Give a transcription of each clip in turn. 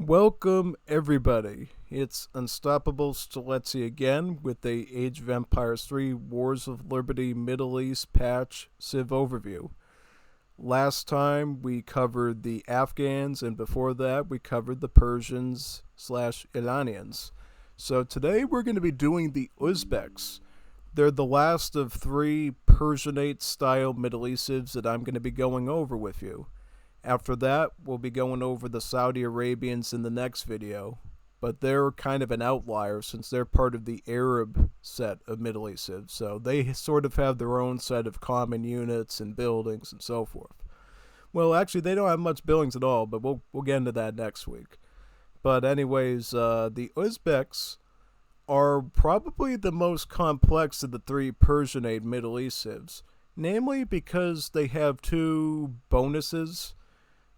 Welcome, everybody. It's Unstoppable Stiletsy again with the Age of Empires 3 Wars of Liberty Middle East patch Civ overview. Last time we covered the Afghans, and before that we covered the Persians slash Iranians. So today we're going to be doing the Uzbeks. They're the last of three Persianate style Middle East civs that I'm going to be going over with you. After that, we'll be going over the Saudi Arabians in the next video, but they're kind of an outlier since they're part of the Arab set of Middle East civs, so they sort of have their own set of common units and buildings and so forth. Well, actually, they don't have much buildings at all, but we'll get into that next week. But anyways, the Uzbeks are probably the most complex of the three Persianate Middle East civs, namely because they have two bonuses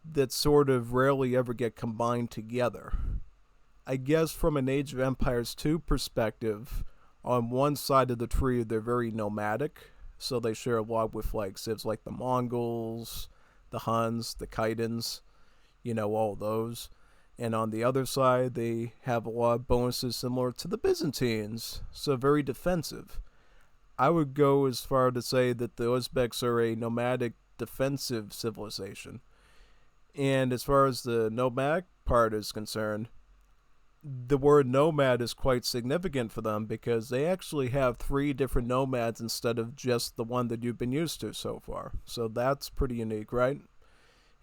that sort of rarely ever get combined together. I guess from an Age of Empires 2 perspective, on one side of the tree they're very nomadic, so they share a lot with like civs like the Mongols, the Huns, the Khitans, all those. And on the other side they have a lot of bonuses similar to the Byzantines, so very defensive. I would go as far to say that the Uzbeks are a nomadic defensive civilization. And as far as the nomad part is concerned, the word nomad is quite significant for them because they actually have three different nomads instead of just the one that you've been used to so far. So that's pretty unique, right?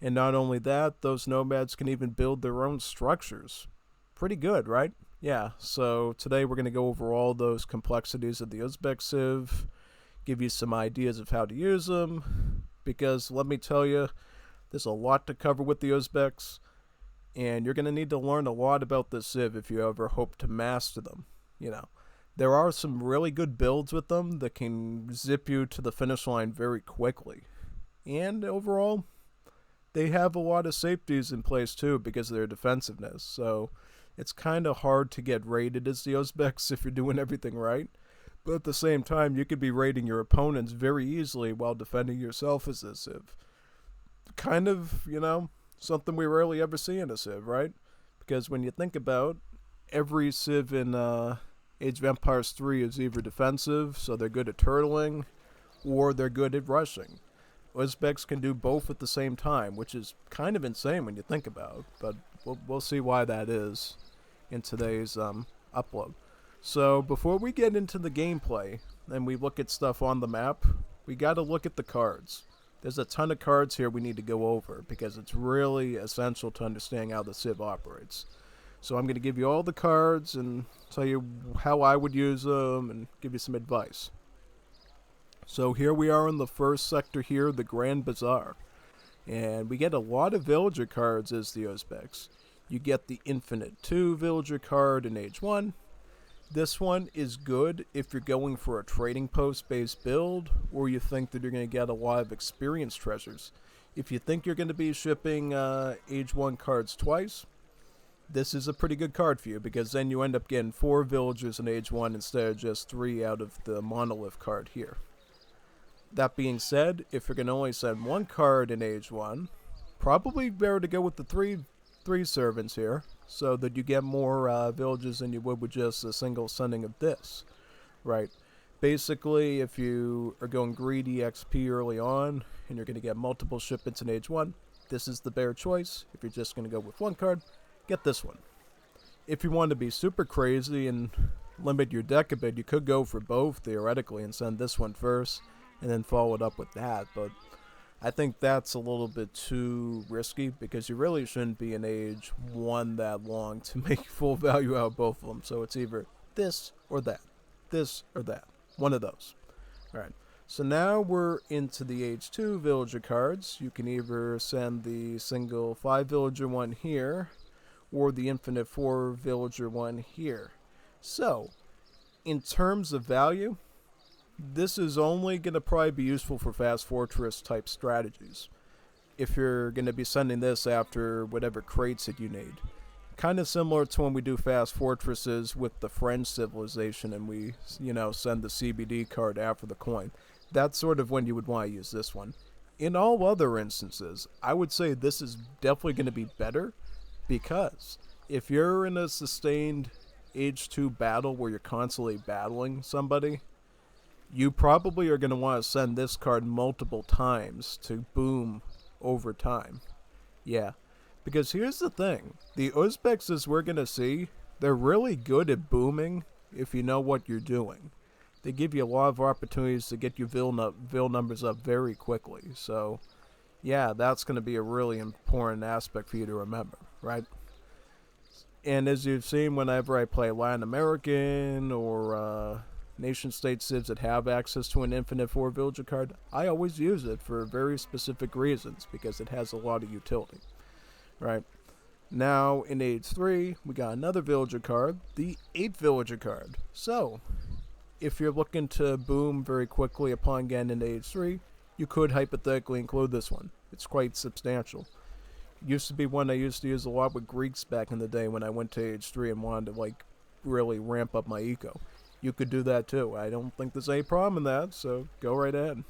And not only that, those nomads can even build their own structures. Pretty good, right? Yeah, so today we're going to go over all those complexities of the Uzbek Civ, give you some ideas of how to use them, because let me tell you, there's a lot to cover with the Uzbeks, and you're going to need to learn a lot about this Civ if you ever hope to master them. There are some really good builds with them that can zip you to the finish line very quickly. And overall, they have a lot of safeties in place too because of their defensiveness. So it's kind of hard to get raided as the Uzbeks if you're doing everything right. But at the same time, you could be raiding your opponents very easily while defending yourself as this Civ. Kind of, something we rarely ever see in a Civ, right? Because when you think about every Civ in Age of Empires 3 is either defensive, so they're good at turtling, or they're good at rushing. Uzbeks can do both at the same time, which is kind of insane when you think about it, but we'll see why that is in today's upload. So before we get into the gameplay and we look at stuff on the map, we got to look at the cards. There's a ton of cards here we need to go over because it's really essential to understanding how the Civ operates. So I'm going to give you all the cards and tell you how I would use them and give you some advice. So here we are in the first sector here, the Grand Bazaar. And we get a lot of villager cards as the Uzbeks. You get the Infinite 2 villager card in Age 1. This one is good if you're going for a trading post based build or you think that you're going to get a lot of experience treasures. If you think you're going to be shipping Age 1 cards twice, this is a pretty good card for you because then you end up getting 4 villagers in Age 1 instead of just 3 out of the monolith card here. That being said, if you're going to only send 1 card in Age 1, probably better to go with the three servants here, so that you get more villages than you would with just a single sending of this, right? Basically, if you are going greedy XP early on, and you're going to get multiple shipments in Age 1, this is the better choice. If you're just going to go with 1 card, get this one. If you want to be super crazy and limit your deck a bit, you could go for both, theoretically, and send this one first, and then follow it up with that, but I think that's a little bit too risky because you really shouldn't be in Age 1 that long to make full value out of both of them. So it's either this or that. This or that. One of those. Alright. So now we're into the Age 2 villager cards. You can either send the single 5 villager one here or the infinite 4 villager one here. So, in terms of value, this is only going to probably be useful for fast fortress type strategies. If you're going to be sending this after whatever crates that you need. Kind of similar to when we do fast fortresses with the French civilization and we, send the CBD card after the coin. That's sort of when you would want to use this one. In all other instances, I would say this is definitely going to be better because if you're in a sustained age 2 battle where you're constantly battling somebody, you probably are going to want to send this card multiple times to boom over time. Yeah. Because here's the thing. The Uzbeks, as we're going to see, they're really good at booming if you know what you're doing. They give you a lot of opportunities to get your Vil numbers up very quickly. So, yeah, that's going to be a really important aspect for you to remember, right? And as you've seen, whenever I play Latin American or nation-state civs that have access to an infinite 4 villager card, I always use it for very specific reasons because it has a lot of utility, right? Now, in Age 3, we got another villager card, the 8 villager card. So, if you're looking to boom very quickly upon getting into Age 3, you could hypothetically include this one. It's quite substantial. It used to be one I used to use a lot with Greeks back in the day when I went to Age 3 and wanted to, really ramp up my eco. You could do that too. I don't think there's any problem in that, so go right ahead.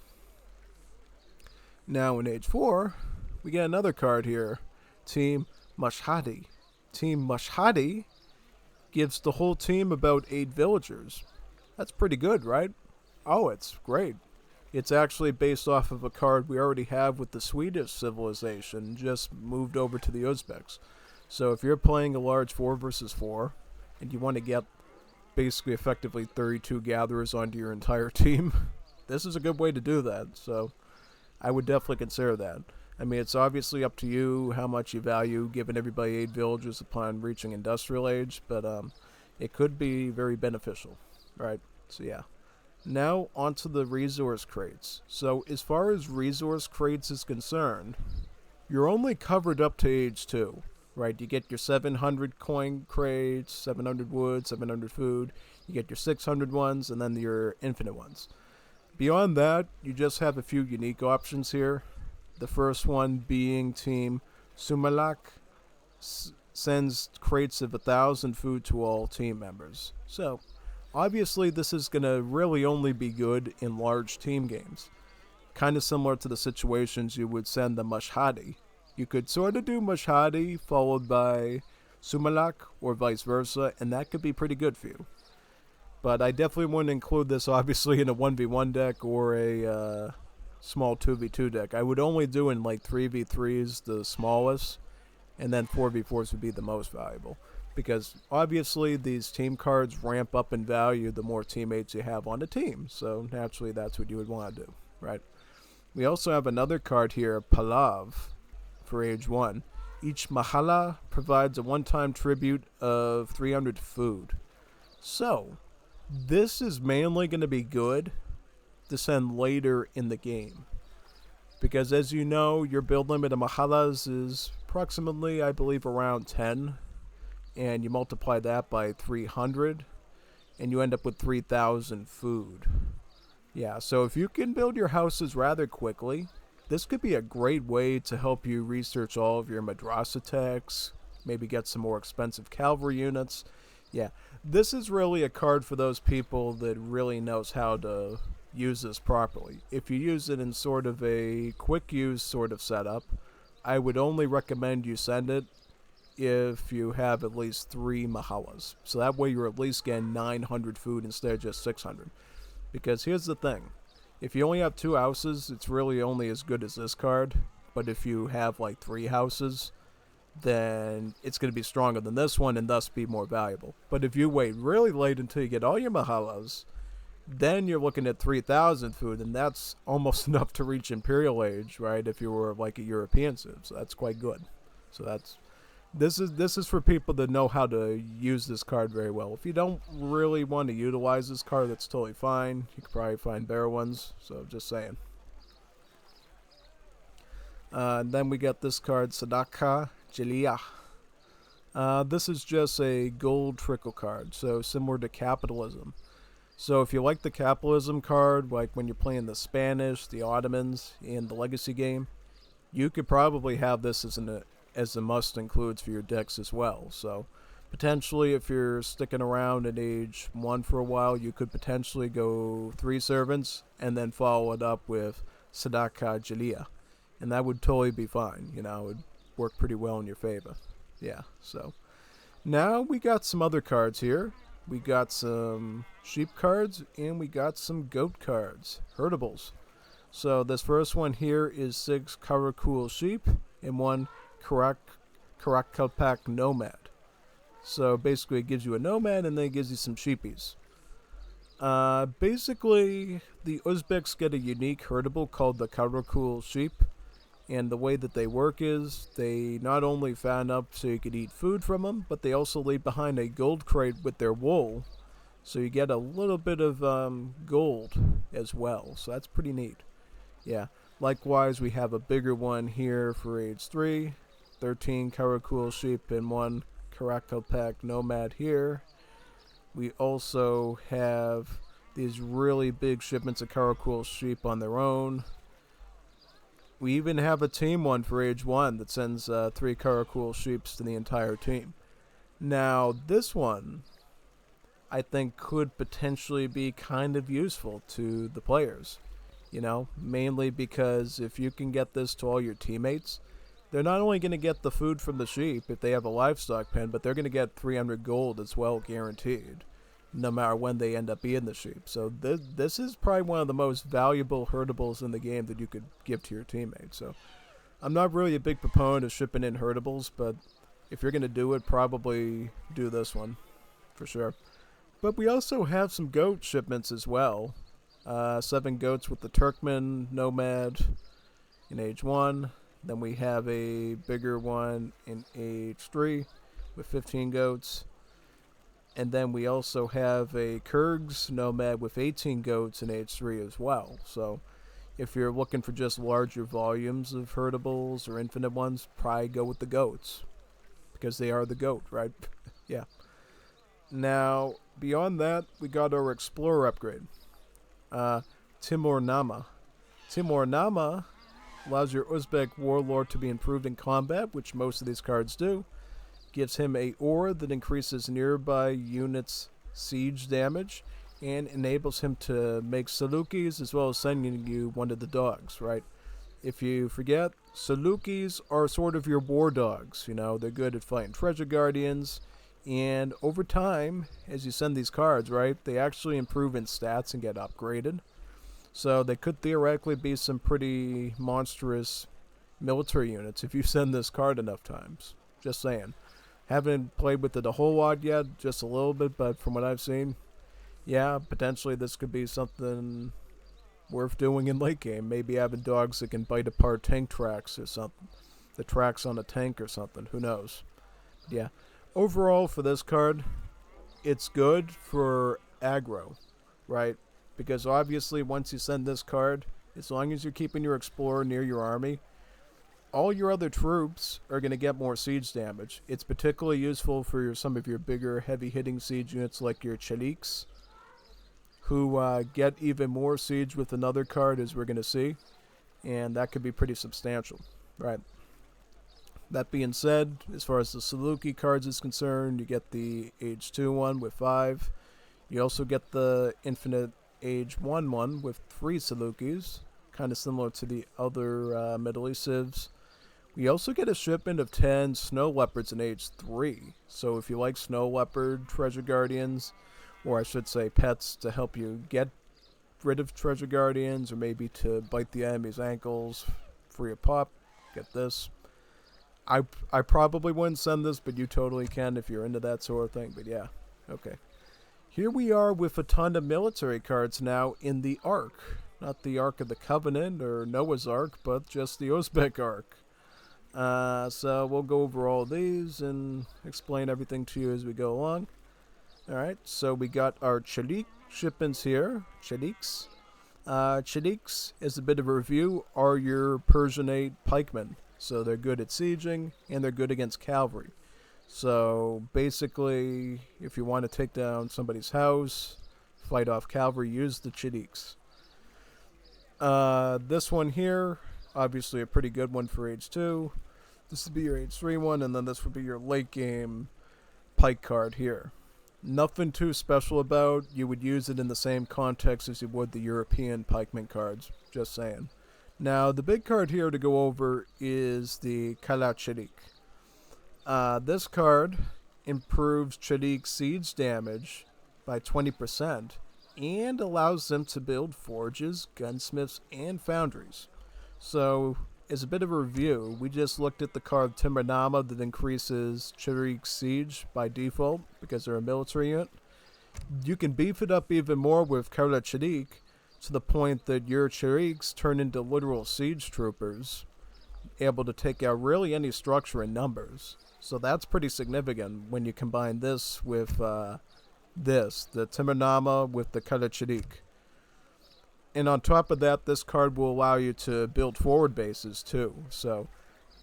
Now, in Age 4, we get another card here, Team Mashhadi. Team Mashhadi gives the whole team about 8 villagers. That's pretty good, right? Oh, it's great. It's actually based off of a card we already have with the Swedish civilization, just moved over to the Uzbeks. So if you're playing a large 4 versus 4, and you want to get basically effectively 32 gatherers onto your entire team, this is a good way to do that. So I would definitely consider that. I mean, it's obviously up to you how much you value giving everybody 8 villages upon reaching industrial age, but it could be very beneficial, right? So yeah. Now onto the resource crates. So as far as resource crates is concerned, you're only covered up to Age 2, right? You get your 700 coin crates, 700 wood, 700 food, you get your 600 ones, and then your infinite ones. Beyond that, you just have a few unique options here. The first one being Team Sumalak sends crates of 1,000 food to all team members. So, obviously this is going to really only be good in large team games. Kind of similar to the situations you would send the Mashhadi. You could sort of do Mashhadi followed by Sumalak or vice versa, and that could be pretty good for you. But I definitely wouldn't include this obviously in a 1v1 deck or a small 2v2 deck. I would only do in 3v3s the smallest, and then 4v4s would be the most valuable. Because obviously these team cards ramp up in value the more teammates you have on the team. So naturally that's what you would want to do, right? We also have another card here, Palav, for Age 1. Each Mahala provides a one-time tribute of 300 food. So, this is mainly going to be good to send later in the game. Because as you know, your build limit of Mahalas is approximately, I believe, around 10. And you multiply that by 300, and you end up with 3,000 food. Yeah, so if you can build your houses rather quickly, this could be a great way to help you research all of your madrasa techs, maybe get some more expensive cavalry units. Yeah, this is really a card for those people that really knows how to use this properly. If you use it in sort of a quick use sort of setup, I would only recommend you send it if you have at least 3 mahalas. So that way you're at least getting 900 food instead of just 600. Because here's the thing. If you only have 2 houses, it's really only as good as this card. But if you have 3 houses, then it's going to be stronger than this one and thus be more valuable. But if you wait really late until you get all your mahalas, then you're looking at 3,000 food, and that's almost enough to reach Imperial Age, right? If you were a European civ, so that's quite good. So this is for people that know how to use this card very well. If you don't really want to utilize this card, that's totally fine. You could probably find better ones, so just saying. Then we got this card, Sadaka Jaliyah. This is just a gold trickle card, so similar to Capitalism. So if you like the Capitalism card, like when you're playing the Spanish, the Ottomans, and the Legacy game, you could probably have this as a must includes for your decks as well. So potentially if you're sticking around at Age 1 for a while, you could potentially go 3 servants and then follow it up with Sadaka Jaliyah. And that would totally be fine. It would work pretty well in your favor. Yeah, so Now we got some other cards here. We got some sheep cards and we got some goat cards, herdables. So this first one here is 6 Karakul sheep and 1 Karakalpak nomad. So basically it gives you a nomad and then it gives you some sheepies. Basically, the Uzbeks get a unique herdable called the Karakul sheep. And the way that they work is they not only fatten up so you could eat food from them, but they also leave behind a gold crate with their wool. So you get a little bit of gold as well. So that's pretty neat. Yeah. Likewise, we have a bigger one here for age 3. 13 Karakul sheep and 1 Karakalpak nomad here. We also have these really big shipments of Karakul sheep on their own. We even have a team one for age 1 that sends 3 Karakul sheeps to the entire team. Now, this one, I think, could potentially be kind of useful to the players. You know, mainly because if you can get this to all your teammates, they're not only going to get the food from the sheep if they have a livestock pen, but they're going to get 300 gold as well, guaranteed, no matter when they end up being the sheep. So this is probably one of the most valuable herdables in the game that you could give to your teammates. So I'm not really a big proponent of shipping in herdables, but if you're going to do it, probably do this one for sure. But we also have some goat shipments as well. 7 goats with the Turkmen nomad in age 1. Then we have a bigger one in age 3 with 15 goats. And then we also have a Kurgs nomad with 18 goats in age 3 as well. So if you're looking for just larger volumes of herdables or infinite ones, probably go with the goats. Because they are the goat, right? Yeah. Now, beyond that, we got our Explorer upgrade. Timur Nama. Timur Nama allows your Uzbek warlord to be improved in combat, which most of these cards do. Gives him a ore that increases nearby units' siege damage, and enables him to make Salukis as well as sending you one of the dogs, right? If you forget, Salukis are sort of your war dogs. You know, they're good at fighting treasure guardians, and over time, as you send these cards, right, they actually improve in stats and get upgraded. So they could theoretically be some pretty monstrous military units if you send this card enough times. Just saying. Haven't played with it a whole lot yet, just a little bit, but from what I've seen, yeah, potentially this could be something worth doing in late game. Maybe having dogs that can bite apart tank tracks or something. The tracks on a tank or something, who knows. Yeah. Overall, for this card, it's good for aggro, right? Because obviously, once you send this card, as long as you're keeping your Explorer near your army, all your other troops are going to get more siege damage. It's particularly useful for some of your bigger, heavy-hitting siege units like your Chaliks, who get even more siege with another card, as we're going to see, and that could be pretty substantial, right? That being said, as far as the Saluki cards is concerned, you get the Age 2 one with 5. You also get the Infinite Age 1 one with 3 Salukis, kind of similar to the other Middle East civs. We also get a shipment of 10 Snow Leopards in Age 3. So if you like Snow Leopard Treasure Guardians, or I should say pets to help you get rid of Treasure Guardians, or maybe to bite the enemy's ankles, free a pop, get this. I probably wouldn't send this, but you totally can if you're into that sort of thing. But yeah, okay. Here we are with a ton of military cards now in the Ark. Not the Ark of the Covenant or Noah's Ark, but just the Uzbek Ark. So we'll go over all these and explain everything to you as we go along. Alright, so we got our Chalik shipments here. Chaliks. Chaliks, as a bit of a review, are your Persianate pikemen. So they're good at sieging, and they're good against cavalry. So basically, if you want to take down somebody's house, fight off cavalry, use the Chaliks. This one here, obviously a pretty good one for Age 2. This would be your Age 3 one, and then this would be your late game pike card here. Nothing too special about. You would use it in the same context as you would the European pikeman cards, just saying. Now, the big card here to go over is the Kalachelik. This card improves Chadiq siege damage by 20% and allows them to build forges, gunsmiths, and foundries. So, as a bit of a review, we just looked at the card Timurnama that increases Chadiq siege by default because they're a military unit. You can beef it up even more with Kara Chadiq to the point that your Chadiqs turn into literal siege troopers, able to take out really any structure in numbers. So that's pretty significant when you combine this with the Timurnama with the Kara Chadiq. And on top of that, this card will allow you to build forward bases too. So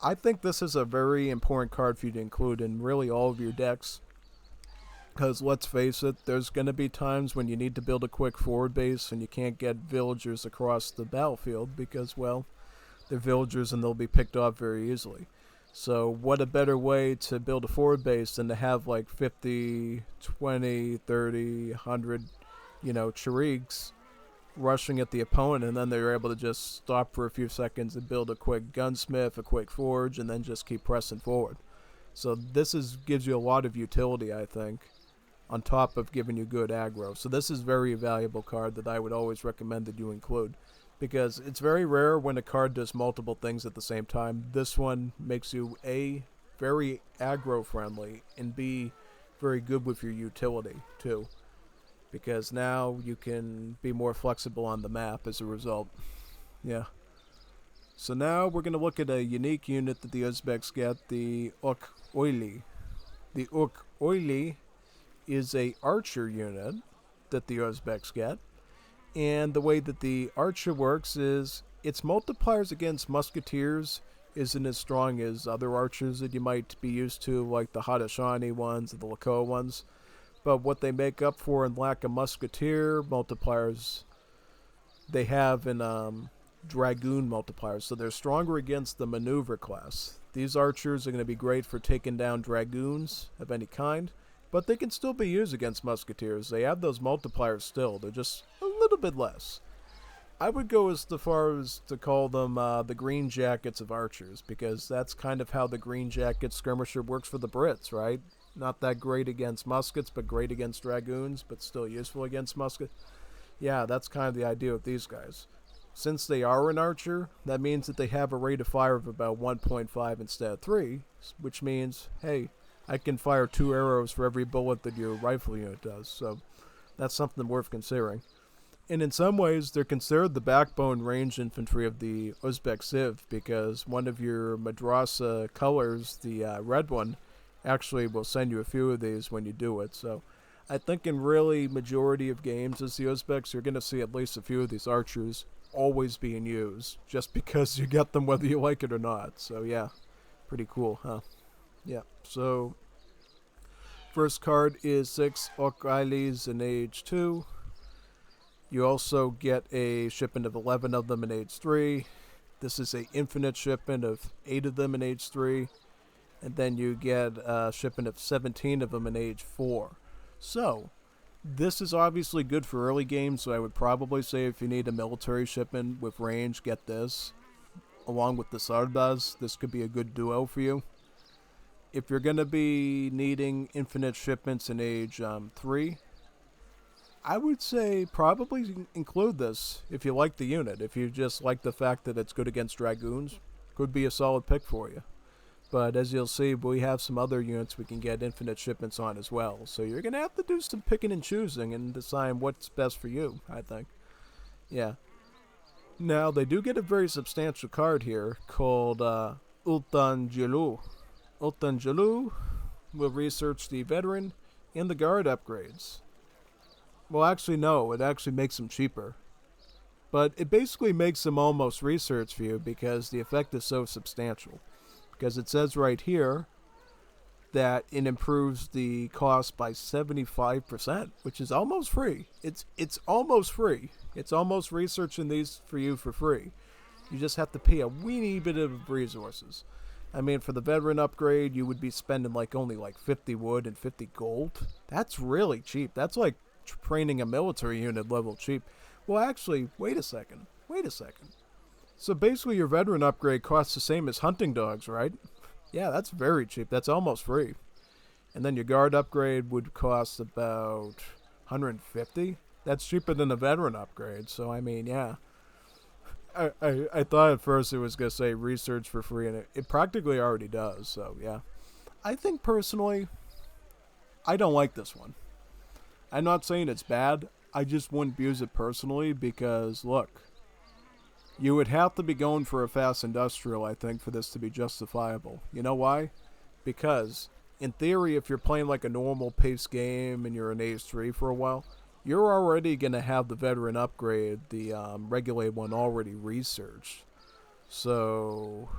I think this is a very important card for you to include in really all of your decks. Because let's face it, there's going to be times when you need to build a quick forward base and you can't get villagers across the battlefield because, well, they're villagers and they'll be picked off very easily. So what a better way to build a forward base than to have like 50, 20, 30, 100, Chariqs rushing at the opponent, and then they're able to just stop for a few seconds and build a quick gunsmith, a quick forge, and then just keep pressing forward. So this gives you a lot of utility, I think, on top of giving you good aggro. So this is a very valuable card that I would always recommend that you include, because it's very rare when a card does multiple things at the same time. This one makes you A, very aggro friendly, and B, very good with your utility too, because now you can be more flexible on the map as a result. Yeah. So now we're going to look at a unique unit that the Uzbeks get, the Ok Oili. The Ok Oili is a archer unit that the Uzbeks get, and the way that the archer works is its multipliers against musketeers isn't as strong as other archers that you might be used to, like the Hadashani ones or the Lako ones. But what they make up for in lack of musketeer multipliers, they have in dragoon multipliers. So they're stronger against the maneuver class. These archers are going to be great for taking down dragoons of any kind, but they can still be used against musketeers. They have those multipliers still. They're just a little bit less. I would go as far as to call them the green jackets of archers, because that's kind of how the green jacket skirmisher works for the Brits, right? Not that great against muskets, but great against dragoons, but still useful against muskets. Yeah, that's kind of the idea with these guys. Since they are an archer, that means that they have a rate of fire of about 1.5 instead of 3, which means, hey, I can fire 2 arrows for every bullet that your rifle unit does, so that's something worth considering. And in some ways, they're considered the backbone range infantry of the Uzbek Civ, because one of your madrasa colors, the red one, actually will send you a few of these when you do it. So I think in really majority of games as the Uzbeks, you're going to see at least a few of these archers always being used, just because you get them whether you like it or not. So yeah, pretty cool, huh? Yeah, so first card is 6 Okailis in age 2. You also get a shipment of 11 of them in age 3. This is a infinite shipment of 8 of them in age 3. And then you get a shipment of 17 of them in age 4. So, this is obviously good for early games, so I would probably say if you need a military shipment with range, get this. Along with the Sardars, this could be a good duo for you. If you're going to be needing infinite shipments in age 3, I would say probably include this if you like the unit. If you just like the fact that it's good against dragoons, could be a solid pick for you. But as you'll see, we have some other units we can get infinite shipments on as well. So you're going to have to do some picking and choosing and decide what's best for you, I think. Yeah. Now, they do get a very substantial card here called Ultan Julu. Ultan Julu will research the veteran and the guard upgrades. Well, actually, no. It actually makes them cheaper. But it basically makes them almost research for you because the effect is so substantial. Because it says right here that it improves the cost by 75%, which is almost free. It's almost free. It's almost researching these for you for free. You just have to pay a weeny bit of resources. I mean, for the veteran upgrade, you would be spending only 50 wood and 50 gold. That's really cheap. That's like training a military unit level cheap. Well, actually, wait a second. So basically your veteran upgrade costs the same as hunting dogs, right? Yeah, that's very cheap. That's almost free. And then your guard upgrade would cost about 150. That's cheaper than the veteran upgrade. So I mean, yeah. I thought at first it was gonna say research for free, and it practically already does. So yeah. I think personally, I don't like this one. I'm not saying it's bad. I just wouldn't use it personally because look, you would have to be going for a fast industrial, I think, for this to be justifiable. You know why? Because, in theory, if you're playing like a normal pace game and you're in H3 for a while, you're already going to have the veteran upgrade, the regulated one, already researched. So,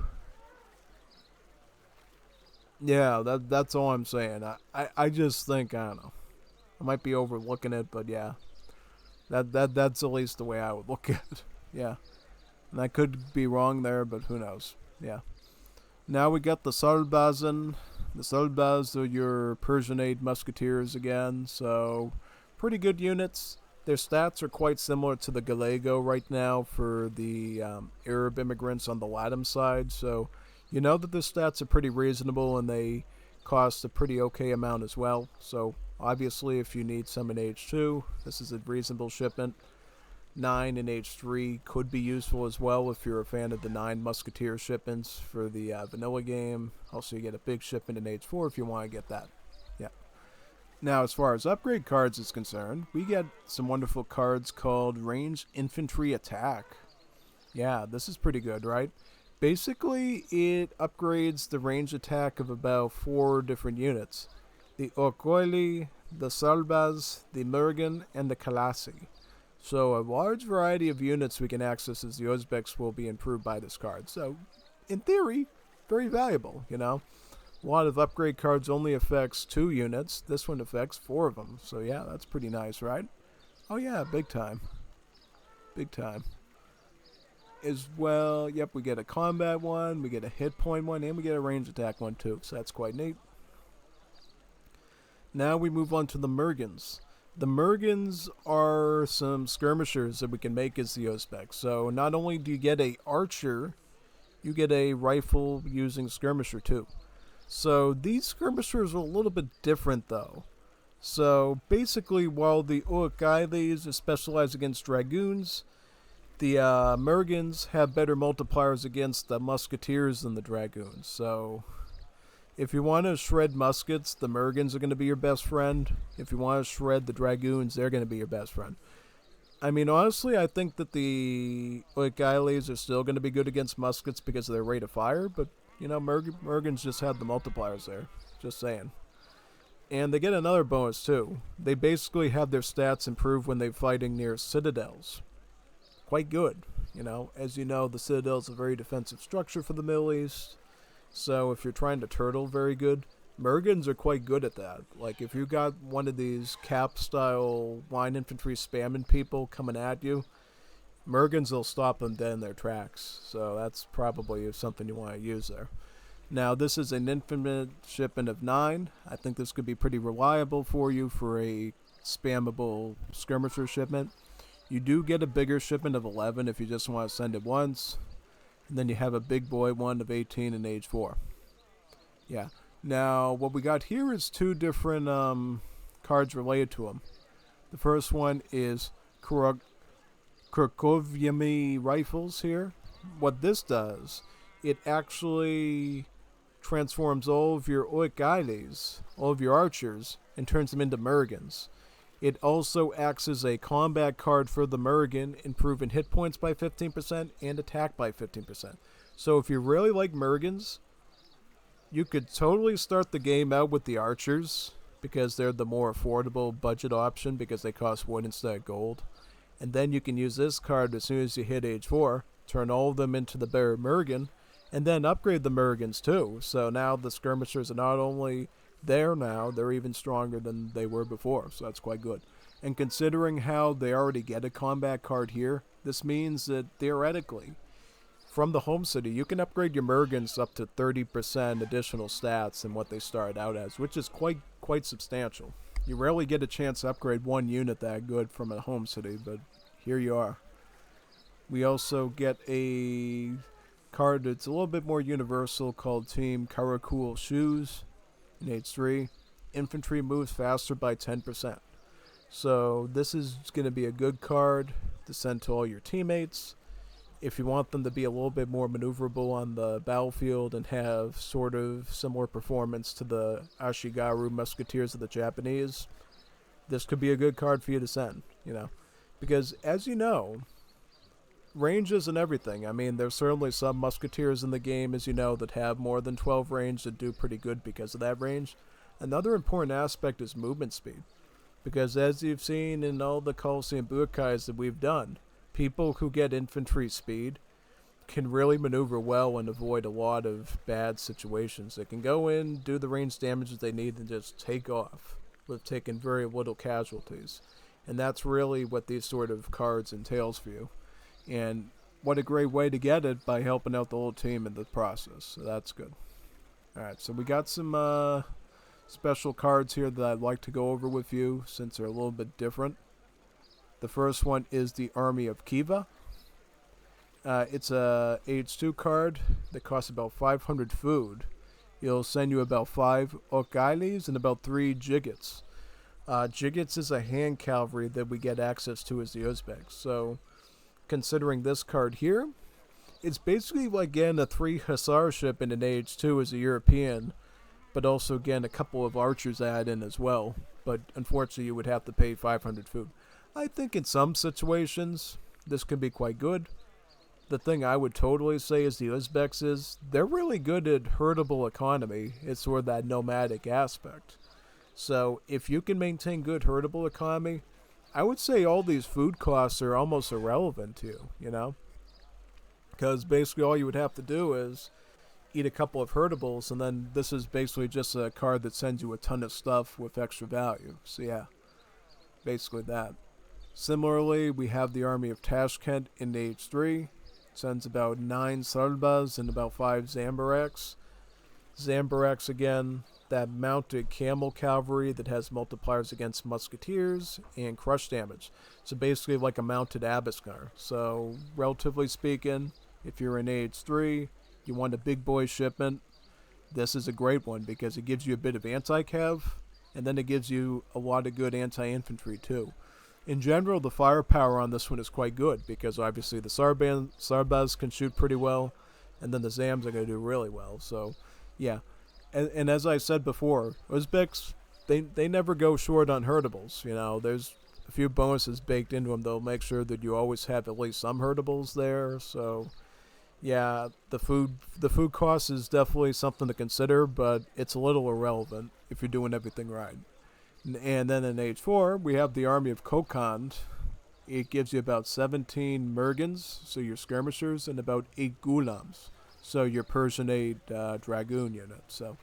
yeah, that's all I'm saying. I just think, I don't know. I might be overlooking it, but yeah. That's at least the way I would look at it. Yeah. And I could be wrong there, but who knows. Yeah. Now we got the Sarbazan. The Sarbaz are your Persianate musketeers again, so pretty good units. Their stats are quite similar to the Gallego right now for the Arab immigrants on the Latin side, so you know that the stats are pretty reasonable and they cost a pretty okay amount as well. So obviously if you need some in H2, this is a reasonable shipment. 9 in H3 could be useful as well if you're a fan of the 9 Musketeer shipments for the vanilla game. Also, you get a big shipment in H4 if you want to get that. Yeah. Now, as far as upgrade cards is concerned, we get some wonderful cards called Range Infantry Attack. Yeah, this is pretty good, right? Basically, it upgrades the range attack of about 4 different units. The Orkoili, the Salbaz, the Murgan, and the Kalasi. So a large variety of units we can access as the Uzbeks will be improved by this card. So, in theory, very valuable, you know. A lot of upgrade cards only affects 2 units. This one affects 4 of them. So yeah, that's pretty nice, right? Oh yeah, big time. Big time. As well, yep, we get a combat one, we get a hit point one, and we get a range attack one too. So that's quite neat. Now we move on to the Murgans. The Murgans are some skirmishers that we can make as the Uzbeks. So not only do you get a archer, you get a rifle using skirmisher too. So these skirmishers are a little bit different though. So basically while the Uruk-ailis are specialized against dragoons, the Murgans have better multipliers against the musketeers than the dragoons. So if you want to shred muskets, the Murgans are going to be your best friend. If you want to shred the dragoons, they're going to be your best friend. I mean, honestly, I think that the Uruk-ailis are still going to be good against muskets because of their rate of fire, but, you know, Murgans just have the multipliers there. Just saying. And they get another bonus, too. They basically have their stats improve when they're fighting near Citadels. Quite good, you know. As you know, the Citadel is a very defensive structure for the Middle East. So if you're trying to turtle very good, Murgans are quite good at that. Like if you got one of these cap-style line infantry spamming people coming at you, Murgans will stop them dead in their tracks. So that's probably something you want to use there. Now this is an infantry shipment of 9. I think this could be pretty reliable for you for a spammable skirmisher shipment. You do get a bigger shipment of 11 if you just want to send it once. And then you have a big boy one of 18 in age 4. Yeah. Now, what we got here is 2 different cards related to them. The first one is Kurkovyami rifles here. What this does, it actually transforms all of your Uruk-ailis, all of your archers, and turns them into Murgans. It also acts as a combat card for the Murgan, improving hit points by 15% and attack by 15%. So if you really like Murgans, you could totally start the game out with the archers, because they're the more affordable budget option because they cost wood instead of gold. And then you can use this card as soon as you hit age 4, turn all of them into the bear Murgan, and then upgrade the Murgans too. So now the skirmishers are not only there now, they're even stronger than they were before, so that's quite good. And considering how they already get a combat card here, this means that theoretically, from the home city, you can upgrade your Murgans up to 30% additional stats than what they started out as, which is quite substantial. You rarely get a chance to upgrade one unit that good from a home city, but here you are. We also get a card that's a little bit more universal called Team Karakul Shoes in H3. infantry moves faster by 10%. So this is going to be a good card to send to all your teammates. If you want them to be a little bit more maneuverable on the battlefield and have sort of similar performance to the Ashigaru Musketeers of the Japanese, this could be a good card for you to send, Because, as you know, range isn't everything. I mean, there's certainly some Musketeers in the game, as you know, that have more than 12 range that do pretty good because of that range. Another important aspect is movement speed. Because as you've seen in all the Colosseum Buokais that we've done, people who get infantry speed can really maneuver well and avoid a lot of bad situations. They can go in, do the range damage that they need, and just take off with taking very little casualties. And that's really what these sort of cards entails for you. And what a great way to get it by helping out the whole team in the process. So that's good. Alright, so we got some special cards here that I'd like to go over with you since they're a little bit different. The first one is the Army of Khiva. It's a Age 2 card that costs about 500 food. It'll send you about 5 Okailis and about 3 Jigits. Jigits is a hand cavalry that we get access to as the Uzbeks. So, considering this card here, it's basically, again, a 3 Hussar ship in an Age 2 as a European, but also, again, a couple of archers add in as well. But unfortunately, you would have to pay 500 food. I think in some situations, this could be quite good. The thing I would totally say is the Uzbeks is, they're really good at herdable economy. It's sort of that nomadic aspect. So, if you can maintain good herdable economy, I would say all these food costs are almost irrelevant to you, Because basically all you would have to do is eat a couple of herdables, and then this is basically just a card that sends you a ton of stuff with extra value. So yeah, basically that. Similarly, we have the Army of Tashkent in Age 3. Sends about 9 Sarbas and about 5 Zambaraks. Zambaraks, again, that mounted camel cavalry that has multipliers against musketeers and crush damage. So basically like a mounted Abiskar. So, relatively speaking, if you're in Age 3, you want a big boy shipment, this is a great one because it gives you a bit of anti-cav, and then it gives you a lot of good anti-infantry too. In general, the firepower on this one is quite good because obviously the Sarbas can shoot pretty well, and then the Zams are going to do really well. So, yeah. And as I said before, Uzbeks, they never go short on herdables. There's a few bonuses baked into them. They'll make sure that you always have at least some herdables there. So, yeah, the food cost is definitely something to consider, but it's a little irrelevant if you're doing everything right. And then in Age 4, we have the Army of Kokand. It gives you about 17 Mergans, so your skirmishers, and about 8 Gulams, so your Persianate Dragoon unit. So,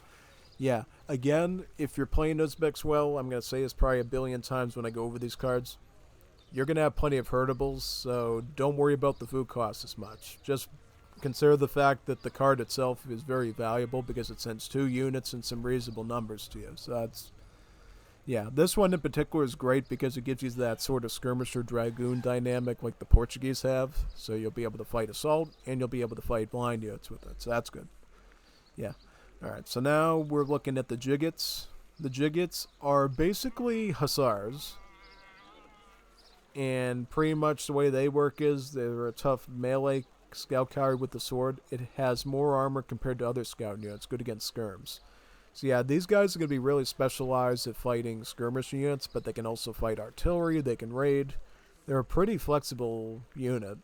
yeah, again, if you're playing Uzbeks well, I'm going to say this probably a billion times when I go over these cards, you're going to have plenty of herdables, so don't worry about the food cost as much. Just consider the fact that the card itself is very valuable because it sends 2 units and some reasonable numbers to you. So that's... yeah, this one in particular is great because it gives you that sort of skirmisher dragoon dynamic like the Portuguese have. So you'll be able to fight assault and you'll be able to fight blind units with it. So that's good. Yeah. Alright, so now we're looking at the Jigits. The Jigits are basically Hussars. And pretty much the way they work is they're a tough melee scout cavalry with the sword. It has more armor compared to other scout units. Good against skirms. So yeah, these guys are going to be really specialized at fighting skirmish units, but they can also fight artillery, they can raid. They're a pretty flexible unit.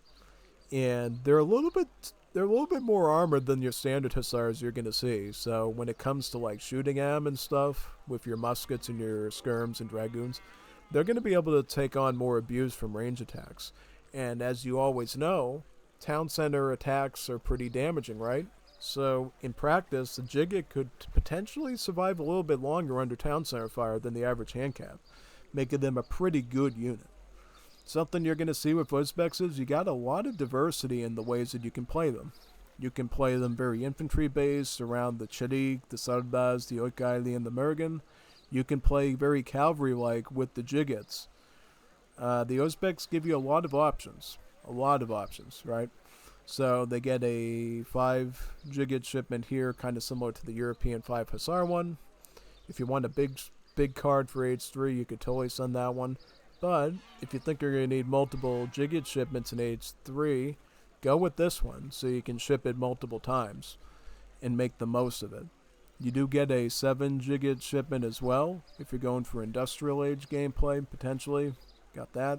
And they're a little bit more armored than your standard hussars you're going to see. So when it comes to like shooting am and stuff with your muskets and your skirms and dragoons, they're going to be able to take on more abuse from range attacks. And as you always know, town center attacks are pretty damaging, right? So, in practice, the Jigit could potentially survive a little bit longer under town center fire than the average handcap, making them a pretty good unit. Something you're going to see with Uzbeks is you got a lot of diversity in the ways that you can play them. You can play them very infantry-based around the Cherik, the Sarbas, the Oikaili, and the Mergan. You can play very cavalry-like with the Jigits. The Uzbeks give you a lot of options. Right? So they get a 5 Jigit shipment here, kind of similar to the European 5 Hussar one. If you want a big card for Age 3, you could totally send that one. But if you think you're going to need multiple Jigit shipments in Age 3, go with this one so you can ship it multiple times and make the most of it. You do get a 7 Jigit shipment as well if you're going for Industrial Age gameplay, potentially. Got that.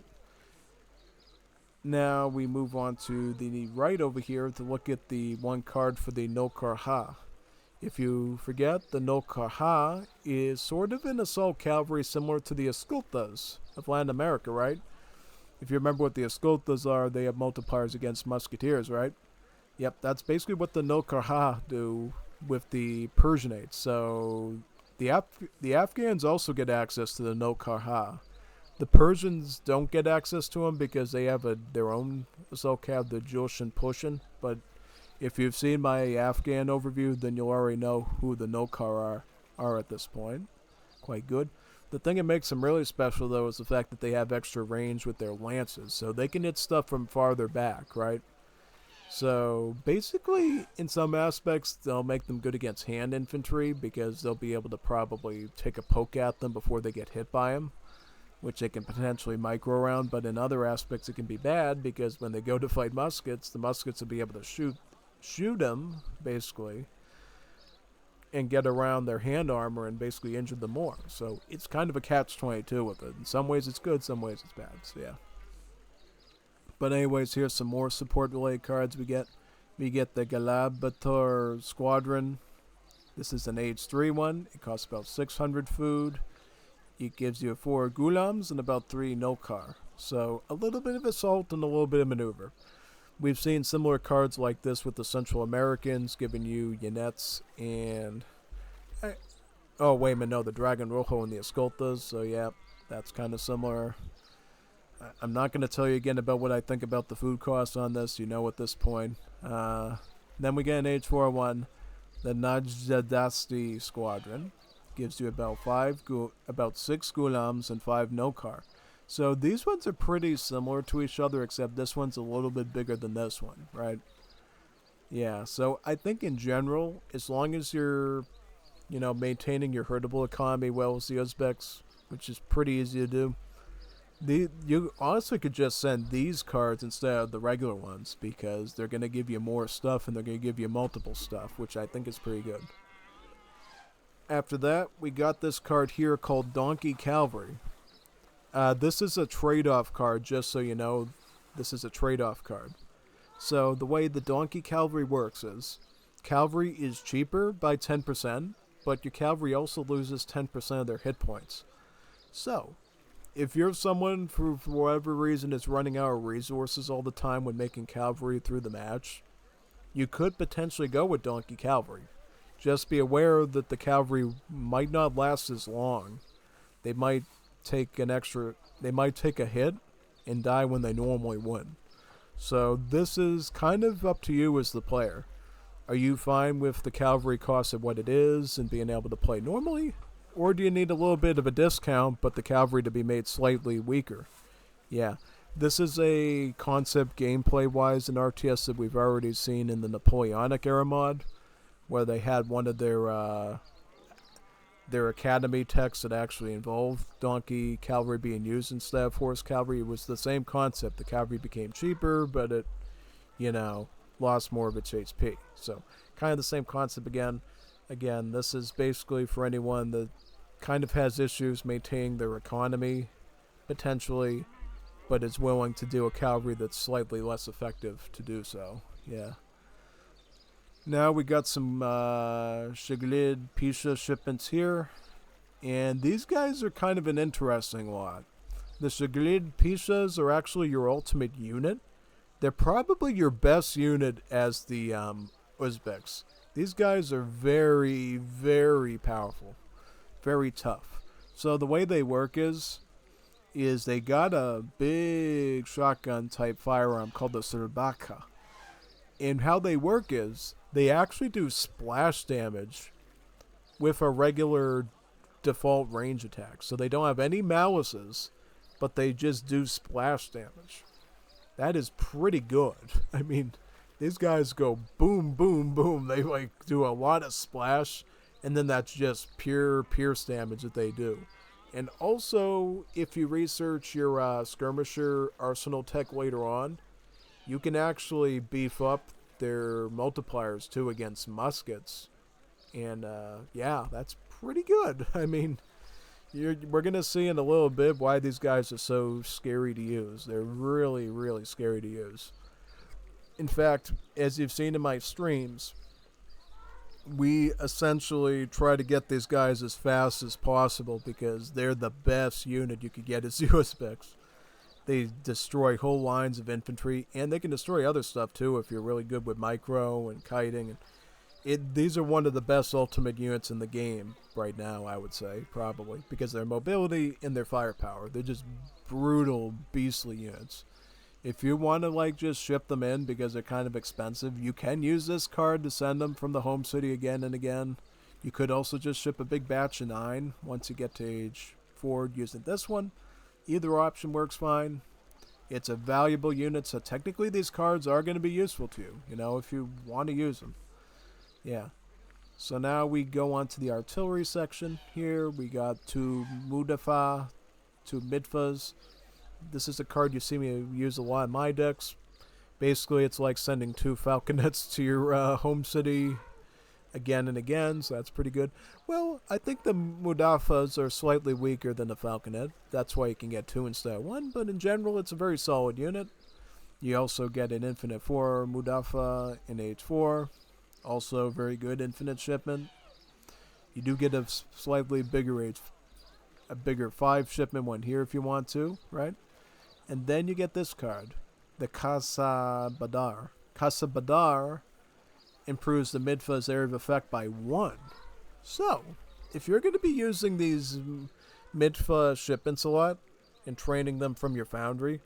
Now we move on to the right over here to look at the one card for the No Karha. If you forget, the No Karha is sort of an assault cavalry similar to the Escoltas of Latin America, right? If you remember what the Escoltas are, they have multipliers against musketeers, right? Yep, that's basically what the No Karha do with the Persianates. So the Afghans also get access to the No Karha. The Persians don't get access to them because they have their own assault cav, the Joshin Pushin. But if you've seen my Afghan overview, then you'll already know who the Nokar are at this point. Quite good. The thing that makes them really special, though, is the fact that they have extra range with their lances. So they can hit stuff from farther back, right? So basically, in some aspects, they'll make them good against hand infantry because they'll be able to probably take a poke at them before they get hit by them, which they can potentially micro around. But in other aspects, it can be bad because when they go to fight muskets, the muskets will be able to shoot them, basically, and get around their hand armor and basically injure them more. So it's kind of a catch-22 with it. In some ways it's good, some ways it's bad. So yeah. But anyways, here's some more support-related cards we get. We get the Galabator Squadron. This is an Age 3 one. It costs about 600 food. It gives you 4 Gulams and about 3 Nokar. So a little bit of assault and a little bit of maneuver. We've seen similar cards like this with the Central Americans, giving you Yanets and... oh, wait a minute, no, the Dragon Rojo and the Escoltas. So yeah, that's kind of similar. I'm not going to tell you again about what I think about the food costs on this. You know at this point. Then we get an Age 4 one, the Najdadasti Squadron. Gives you about 6 Gulams and 5 Nokar. So these ones are pretty similar to each other, except this one's a little bit bigger than this one, right? Yeah, so I think in general, as long as you're, maintaining your herdable economy well as the Uzbeks, which is pretty easy to do, you honestly could just send these cards instead of the regular ones because they're going to give you more stuff and they're going to give you multiple stuff, which I think is pretty good. After that, we got this card here called Donkey Cavalry. This is a trade-off card, just so you know. This is a trade-off card. So the way the Donkey Cavalry works is, cavalry is cheaper by 10%, but your cavalry also loses 10% of their hit points. So, if you're someone for whatever reason is running out of resources all the time when making cavalry through the match, you could potentially go with Donkey Cavalry. Just be aware that the cavalry might not last as long. They might take a hit and die when they normally would. So this is kind of up to you as the player. Are you fine with the cavalry cost of what it is and being able to play normally? Or do you need a little bit of a discount but the cavalry to be made slightly weaker? Yeah, this is a concept gameplay-wise in RTS that we've already seen in the Napoleonic era mod, where they had one of their academy texts that actually involved donkey cavalry being used instead of horse cavalry. It was the same concept. The cavalry became cheaper, but it, lost more of its HP. So, kind of the same concept again. Again, this is basically for anyone that kind of has issues maintaining their economy, potentially, but is willing to do a cavalry that's slightly less effective to do so. Yeah. Now we got some Shiglid Pisha shipments here, and these guys are kind of an interesting lot. The Shiglid Pishas are actually your ultimate unit. They're probably your best unit as the Uzbeks. These guys are very, very powerful, very tough. So the way they work is they got a big shotgun type firearm called the Serbaka. And how they work is they actually do splash damage with a regular default range attack. So they don't have any malices, but they just do splash damage. That is pretty good. I mean, these guys go boom, boom, boom. They do a lot of splash, And then that's just pure pierce damage that they do. And also, if you research your skirmisher arsenal tech later on, you can actually beef up their multipliers too against muskets. And yeah, that's pretty good. I mean, we're going to see in a little bit why these guys are so scary to use. They're really, really scary to use. In fact, as you've seen in my streams, we essentially try to get these guys as fast as possible because they're the best unit you could get as Uzbeks. They destroy whole lines of infantry, and they can destroy other stuff too if you're really good with micro and kiting. These are one of the best ultimate units in the game right now, I would say, probably, because their mobility and their firepower. They're just brutal, beastly units. If you want to like just ship them in because they're kind of expensive, you can use this card to send them from the home city again and again. You could also just ship a big batch of 9 once you get to age 4 using this one. Either option works fine. It's a valuable unit, so technically these cards are going to be useful to you, you know, if you want to use them. Yeah. So now we go on to the artillery section here. We got 2 Mudafa, 2 Midfas. This is a card you see me use a lot in my decks. Basically, it's like sending 2 falconets to your home city again and again, so that's pretty good. Well, I think the Mudafas are slightly weaker than the falconet. That's why you can get 2 instead of 1, but in general, it's a very solid unit. You also get an infinite 4 Mudafa in H4. Also, very good infinite shipment. You do get a slightly bigger a bigger 5 shipment one here if you want to, right? And then you get this card, the Casa Badar. Casa Badar improves the Midfa's area of effect by 1. So, if you're going to be using these Midfa shipments a lot and training them from your foundry,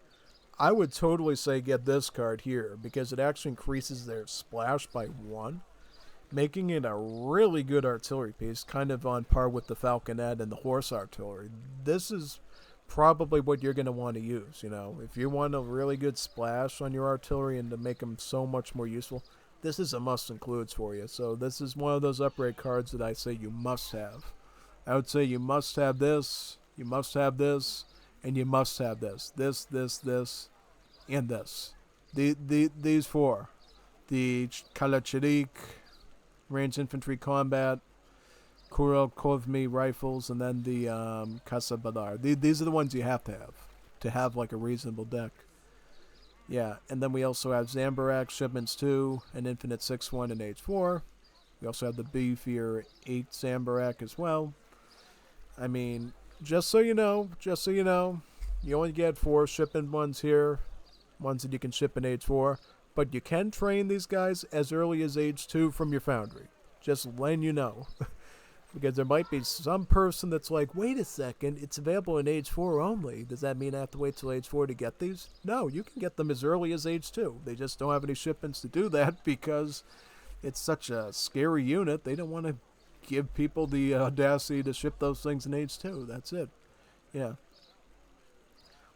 I would totally say get this card here because it actually increases their splash by 1, making it a really good artillery piece, kind of on par with the falconet and the horse artillery. This is probably what you're going to want to use, you know. If you want a really good splash on your artillery and to make them so much more useful, this is a must-includes for you. So this is one of those upgrade cards that I say you must have. I would say you must have this, you must have this, and you must have this. This, and this. These 4. The Kalachirik, ranged infantry combat, Kuril Kovmi rifles, and then the Casa Badar. These are the ones you have to have like a reasonable deck. Yeah, and then we also have Zambarak shipments too, an infinite 6-1 in H4. We also have the beefier 8 Zambarak as well. I mean, just so you know, you only get 4 shipment ones here, ones that you can ship in H4, but you can train these guys as early as age 2 from your foundry. Just letting you know. Because there might be some person that's like, wait a second, it's available in age 4 only. Does that mean I have to wait till age 4 to get these? No, you can get them as early as age 2. They just don't have any shipments to do that because it's such a scary unit. They don't want to give people the audacity to ship those things in age 2. That's it. Yeah.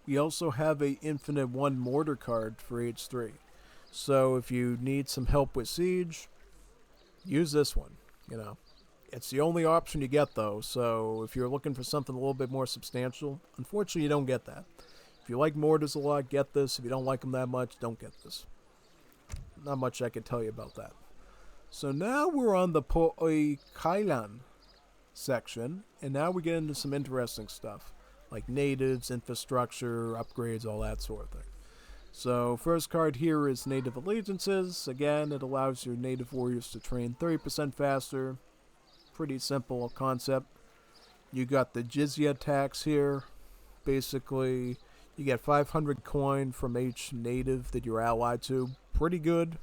We also have a infinite 1 mortar card for age 3. So if you need some help with siege, use this one, you know. It's the only option you get, though, so if you're looking for something a little bit more substantial, unfortunately you don't get that. If you like mortars a lot, get this. If you don't like them that much, don't get this. Not much I can tell you about that. So now we're on the Po'oi Kailan section, and now we get into some interesting stuff, like natives, infrastructure, upgrades, all that sort of thing. So first card here is Native Allegiances. Again, it allows your native warriors to train 30% faster. Pretty simple concept. You got the jizya tax here. Basically, you get 500 coin from each native that you're allied to. Pretty good.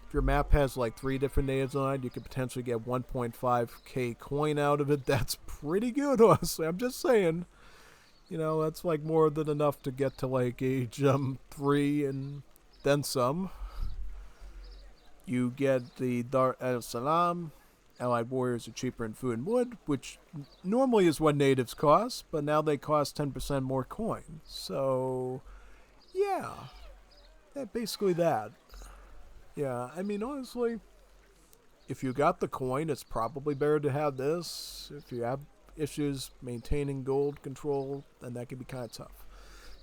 If your map has like 3 different natives on it, you could potentially get 1.5k coin out of it. That's pretty good, honestly. I'm just saying. You know, that's like more than enough to get to like age 3 and then some. You get the Dar es Salaam. Allied warriors are cheaper in food and wood, which normally is what natives cost, but now they cost 10% more coin. So, yeah, basically that. Yeah, I mean, honestly, If you got the coin, it's probably better to have this. If you have issues maintaining gold control, then that can be kind of tough.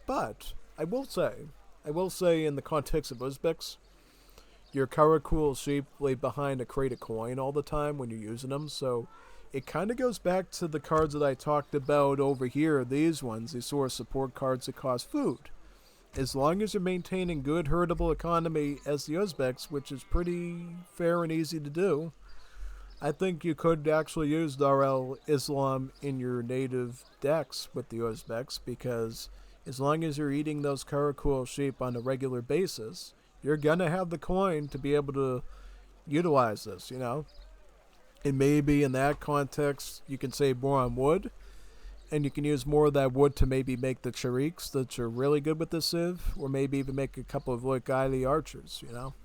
But I will say in the context of Uzbeks, your Karakul sheep lay behind a crate of coin all the time when you're using them, so it kind of goes back to the cards that I talked about over here, these ones, these sort of support cards that cost food. As long as you're maintaining good herdable economy as the Uzbeks, which is pretty fair and easy to do, I think you could actually use Dar el Islam in your native decks with the Uzbeks, because as long as you're eating those Karakul sheep on a regular basis, you're gonna have the coin to be able to utilize this, you know? And maybe in that context, you can save more on wood, and you can use more of that wood to maybe make the Chariks that are really good with this Civ, or maybe even make a couple of Loikaili archers, you know?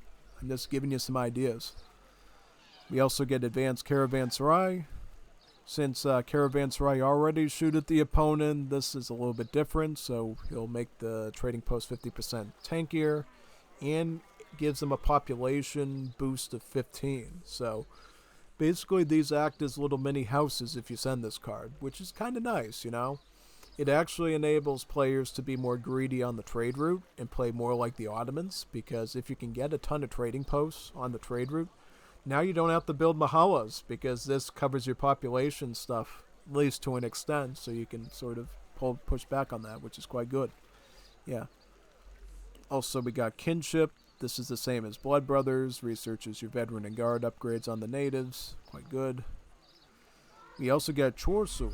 I'm just giving you some ideas. We also get advanced Caravanserai. Since Caravanserai already shoot at the opponent, this is a little bit different, so he'll make the trading post 50% tankier, and gives them a population boost of 15. So basically these act as little mini houses if you send this card, which is kind of nice, you know? It actually enables players to be more greedy on the trade route and play more like the Ottomans, because if you can get a ton of trading posts on the trade route, now you don't have to build mahallas, because this covers your population stuff, at least to an extent, so you can sort of push back on that, which is quite good. Yeah. Also, we got Kinship. This is the same as Blood Brothers. Researches your Veteran and Guard upgrades on the natives. Quite good. We also got Chorsu.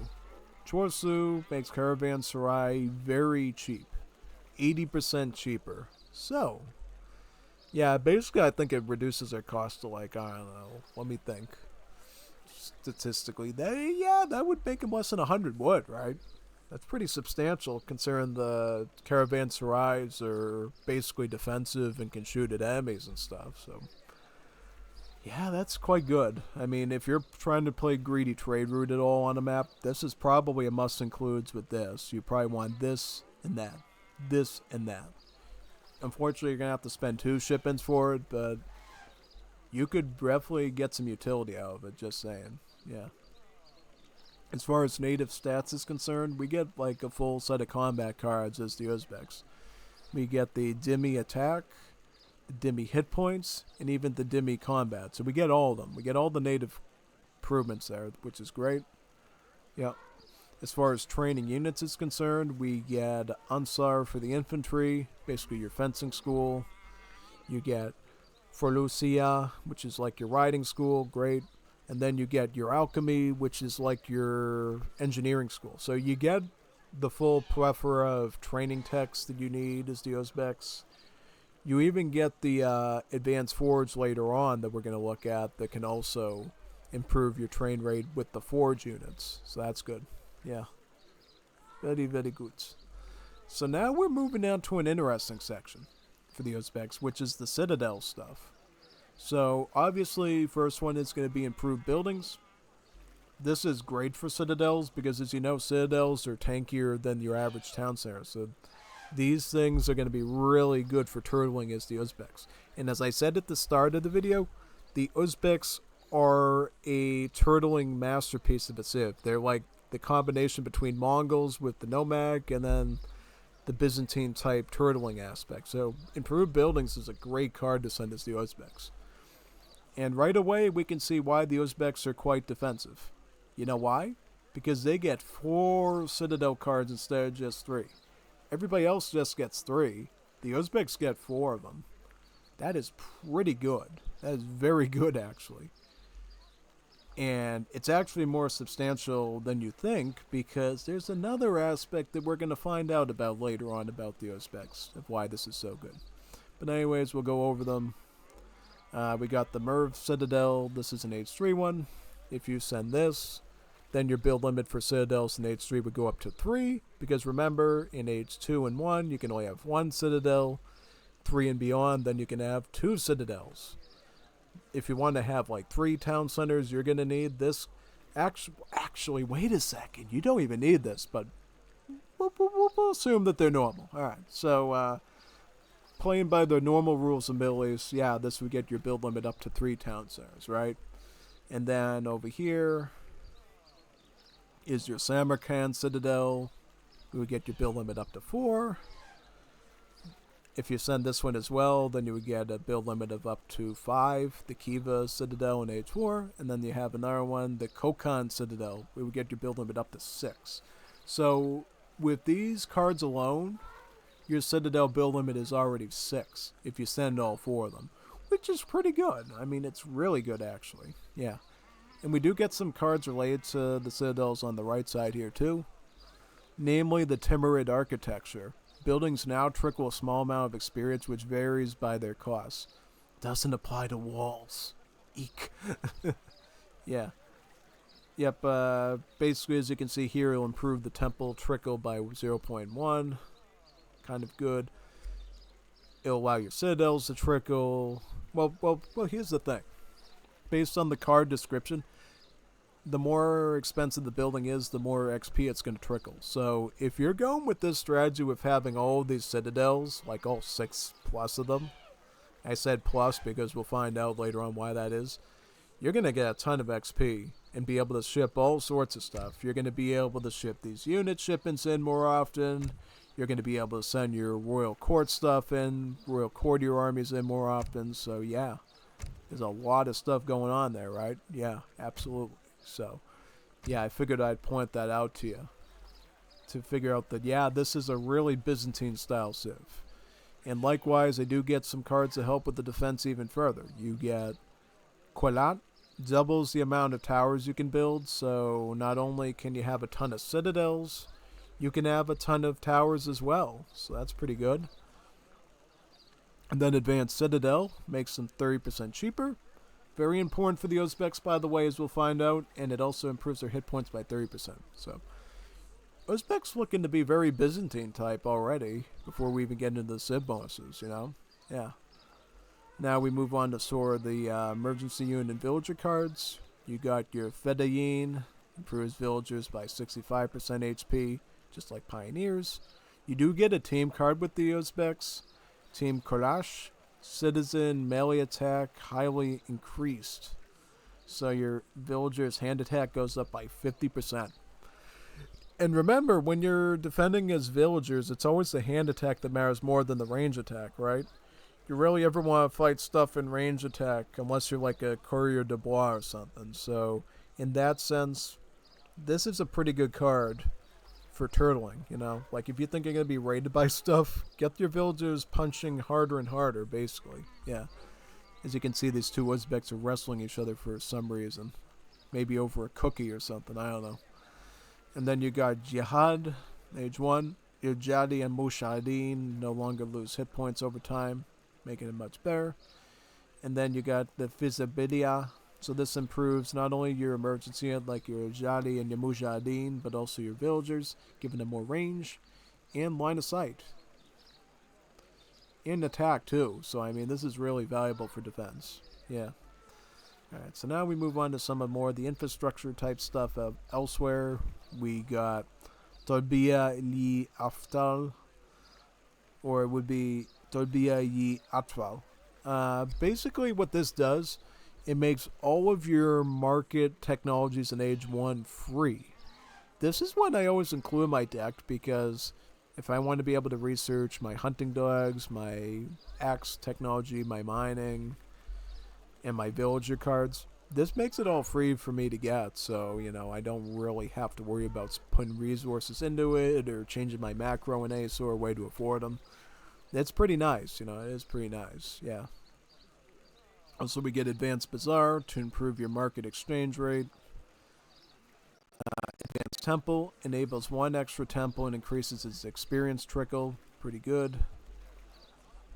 Chorsu makes Caravanserai very cheap. 80% cheaper. So, yeah, basically I think it reduces their cost to, like, I don't know, let me think. Statistically, that would make them less than 100 wood, right? That's pretty substantial considering the Caravanserais are basically defensive and can shoot at enemies and stuff, so yeah, that's quite good. I mean, if you're trying to play greedy trade route at all on a map, this is probably a must includes with this. You probably want this and that. This and that. Unfortunately, you're going to have to spend 2 shipments for it, but you could definitely get some utility out of it, just saying. Yeah. As far as native stats is concerned, we get like a full set of combat cards as the Uzbeks. We get the Dhimmi attack, the Dhimmi hit points, and even the Dhimmi combat. So we get all of them. We get all the native improvements there, which is great. Yeah. As far as training units is concerned, we get Ansar for the infantry, basically your fencing school. You get Forlucia, which is like your riding school, great. And then you get your alchemy, which is like your engineering school. So you get the full plethora of training techs that you need as the Uzbeks. You even get the advanced forge later on that we're going to look at that can also improve your train rate with the forge units. So that's good. Yeah. Very, very good. So now we're moving down to an interesting section for the Uzbeks, which is the Citadel stuff. So, obviously, first one is going to be improved buildings. This is great for Citadels because, as you know, Citadels are tankier than your average town center. So, these things are going to be really good for turtling as the Uzbeks. And as I said at the start of the video, the Uzbeks are a turtling masterpiece of a civ. They're like the combination between Mongols with the nomadic and then the Byzantine type turtling aspect. So, improved buildings is a great card to send as the Uzbeks. And right away, we can see why the Uzbeks are quite defensive. You know why? Because they get 4 Citadel cards instead of just 3. Everybody else just gets 3. The Uzbeks get 4 of them. That is pretty good. That is very good, actually. And it's actually more substantial than you think, because there's another aspect that we're going to find out about later on about the Uzbeks, of why this is so good. But anyways, we'll go over them. We got the Merv Citadel. This is an H3 one. If you send this, then your build limit for Citadels in H3 would go up to 3. Because remember, in H2 and 1, you can only have 1 Citadel. 3 and beyond, then you can have 2 Citadels. If you want to have like 3 town centers, you're going to need this. Actually, wait a second. You don't even need this, but we'll assume that they're normal. Alright, so playing by the normal rules of Middle East, yeah, this would get your build limit up to 3 town centers, right? And then over here is your Samarkand Citadel. We would get your build limit up to 4. If you send this one as well, then you would get a build limit of up to 5, the Kiva Citadel in Age 4, and then you have another one, the Kokon Citadel. We would get your build limit up to 6. So with these cards alone, your Citadel build limit is already 6 if you send all 4 of them, which is pretty good. I mean, it's really good actually. Yeah. And we do get some cards related to the Citadels on the right side here too, namely the Timurid architecture. Buildings now trickle a small amount of experience, which varies by their cost. Doesn't apply to walls. Eek. Yeah. Yep, basically, as you can see here, it'll improve the temple trickle by 0.1. Kind of good. It'll allow your citadels to trickle. Well, here's the thing. Based on the card description, the more expensive the building is, the more XP it's going to trickle. So if you're going with this strategy with having all these citadels, like all 6 plus of them, I said plus because we'll find out later on why that is, you're going to get a ton of XP and be able to ship all sorts of stuff. You're going to be able to ship these unit shipments in more often. You're going to be able to send your royal court stuff in, royal courtier armies in more often. So yeah, there's a lot of stuff going on there, right? Yeah, absolutely. So, yeah, I figured I'd point that out to you to figure out that, yeah, this is a really Byzantine-style civ. And likewise, I do get some cards to help with the defense even further. You get Quelat, doubles the amount of towers you can build, so not only can you have a ton of citadels, you can have a ton of towers as well. So that's pretty good. And then Advanced Citadel makes them 30% cheaper. Very important for the Uzbeks, by the way, as we'll find out, and it also improves their hit points by 30%. So, Uzbeks looking to be very Byzantine type already, before we even get into the civ bonuses, you know? Yeah. Now we move on to sort of the emergency unit and villager cards. You got your Fedayin, improves villagers by 65% HP, just like Pioneers. You do get a team card with the Uzbeks, Team Kolash. Citizen melee attack highly increased. So your villager's hand attack goes up by 50%. And remember, when you're defending as villagers, it's always the hand attack that matters more than the range attack, right? You really ever want to fight stuff in range attack unless you're like a courier de bois or something. So in that sense, this is a pretty good card for turtling, you know? Like, if you think you're going to be raided by stuff, get your villagers punching harder and harder, basically. Yeah. As you can see, these two Uzbeks are wrestling each other for some reason. Maybe over a cookie or something, I don't know. And then you got Jihad, Age 1. Your Jadi and Mushadin no longer lose hit points over time, making it much better. And then you got the Fizabidia. So this improves not only your emergency unit like your Jadi and your Mujahideen, but also your villagers, giving them more range and line of sight. And attack too. So I mean, this is really valuable for defense. Yeah. Alright, so now we move on to some of more of the infrastructure type stuff elsewhere. We got Tolbiya Li Aftal, or it would be Tolbiya Yi Atwal. Basically what this does, it makes all of your market technologies in Age 1 free. This is what I always include in my deck because if I want to be able to research my hunting dogs, my axe technology, my mining, and my villager cards, this makes it all free for me to get. So, you know, I don't really have to worry about putting resources into it or changing my macro in any sort of way to afford them. It's pretty nice, you know, it is pretty nice, yeah. Also, we get Advanced Bazaar to improve your market exchange rate. Advanced Temple enables 1 extra temple and increases its experience trickle. Pretty good.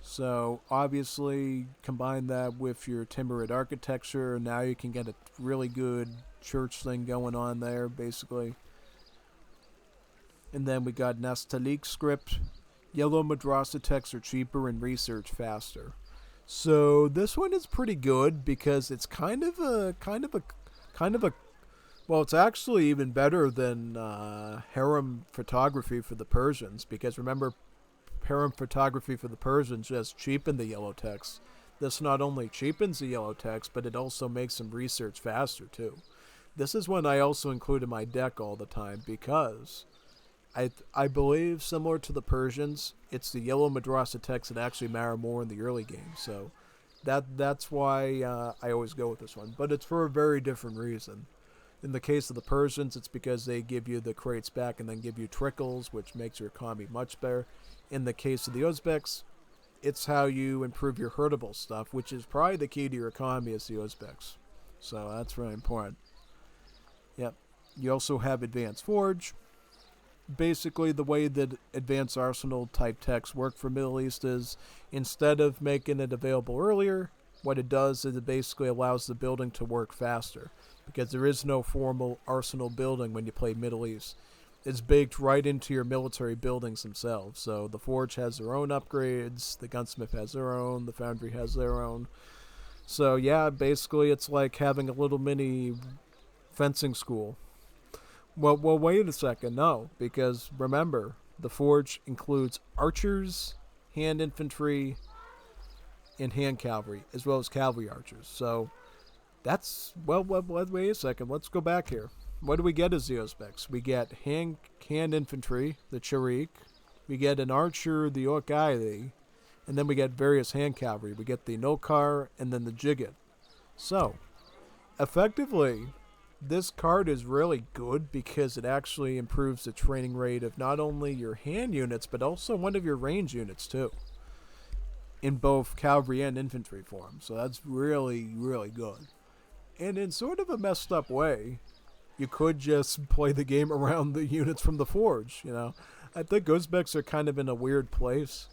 So, obviously, combine that with your Timurid architecture. Now you can get a really good church thing going on there, basically. And then we got Nastalik script. Yellow madrasa texts are cheaper and research faster. So this one is pretty good because it's kind of a well, it's actually even better than harem photography for the Persians, because remember, harem photography for the Persians just cheapened the yellow text. This not only cheapens the yellow text, but it also makes some research faster too. This is one I also include in my deck all the time because I believe, similar to the Persians, it's the yellow madrasa text that actually matter more in the early game. So that's why I always go with this one. But it's for a very different reason. In the case of the Persians, it's because they give you the crates back and then give you trickles, which makes your economy much better. In the case of the Uzbeks, it's how you improve your herdable stuff, which is probably the key to your economy as the Uzbeks. So that's really important. Yep. You also have Advanced Forge. Basically, the way that Advanced Arsenal type techs work for Middle East is instead of making it available earlier, what it does is it basically allows the building to work faster because there is no formal arsenal building when you play Middle East. It's baked right into your military buildings themselves. So the Forge has their own upgrades, the Gunsmith has their own, the Foundry has their own. So yeah, basically it's like having a little mini fencing school. Well, wait a second. No, because remember, the Forge includes archers, hand infantry, and hand cavalry, as well as cavalry archers. So that's, wait a second. Let's go back here. What do we get as the Uzbeks? We get hand infantry, the Charik. We get an archer, the Okaili. And then we get various hand cavalry. We get the Nokar and then the Jigit. So, effectively, this card is really good because it actually improves the training rate of not only your hand units, but also one of your range units too, in both cavalry and infantry form. So that's really, really good. And in sort of a messed up way, you could just play the game around the units from the Forge, you know. I think Uzbeks are kind of in a weird place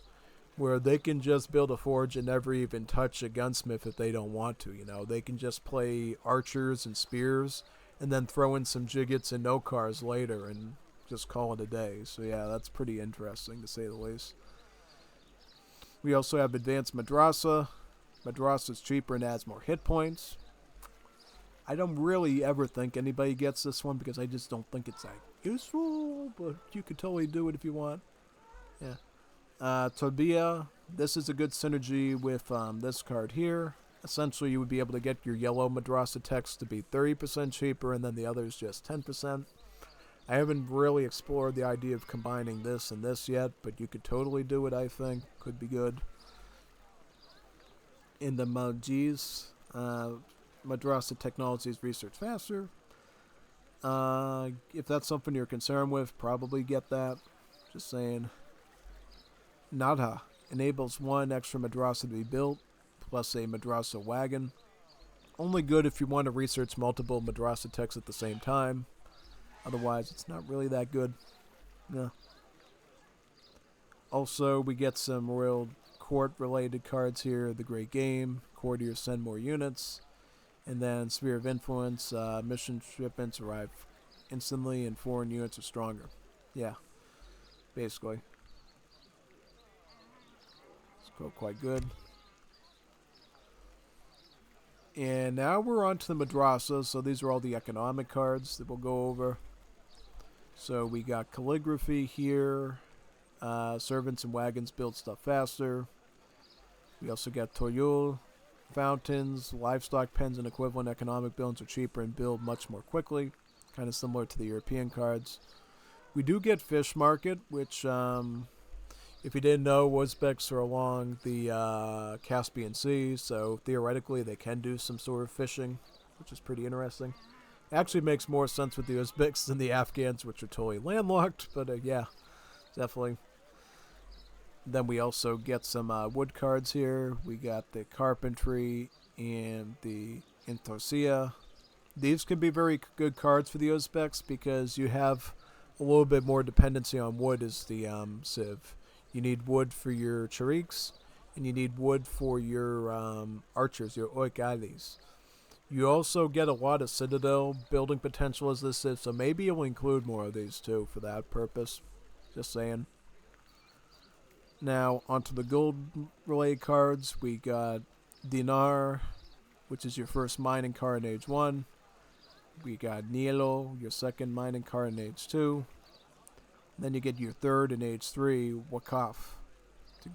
where they can just build a Forge and never even touch a gunsmith if they don't want to, you know. They can just play archers and spears and then throw in some Jigits and Nokars later and just call it a day. So yeah, that's pretty interesting to say the least. We also have Advanced Madrasa. Madrasa's cheaper and adds more hit points. I don't really ever think anybody gets this one because I just don't think it's that useful, but you could totally do it if you want. Yeah. Torbia, this is a good synergy with this card here. Essentially, you would be able to get your yellow madrasa text to be 30% cheaper and then the others just 10%. I haven't really explored the idea of combining this and this yet, but you could totally do it, I think. Could be good. In the Maljiz, Madrasa Technologies research faster. If that's something you're concerned with, probably get that. Just saying. Nadha enables one extra madrasa to be built, plus a madrasa wagon. Only good if you want to research multiple madrasa texts at the same time. Otherwise, it's not really that good. Yeah. Also, we get some royal court-related cards here. The Great Game, courtiers send more units. And then Sphere of Influence, mission shipments arrive instantly and foreign units are stronger. Yeah, basically. It's quite good. And now we're on to the Madrasa. So these are all the economic cards that we'll go over. So we got calligraphy here. Servants and wagons build stuff faster. We also got Toyul. Fountains, livestock pens, and equivalent economic buildings are cheaper and build much more quickly. Kind of similar to the European cards. We do get Fish Market, which, if you didn't know, Uzbeks are along the Caspian Sea, so theoretically they can do some sort of fishing, which is pretty interesting. It actually makes more sense with the Uzbeks than the Afghans, which are totally landlocked, but yeah, definitely. Then we also get some wood cards here. We got the carpentry and the Intosia. These can be very good cards for the Uzbeks because you have a little bit more dependency on wood as the civ. You need wood for your Chariks, and you need wood for your archers, your Oikalis. You also get a lot of Citadel building potential as this civ, so maybe you'll include more of these too for that purpose. Just saying. Now, onto the gold-related cards, we got Dinar, which is your first mining card in Age 1. We got Nielo, your second mining card in Age 2. Then you get your third in Age 3, Wakaf, to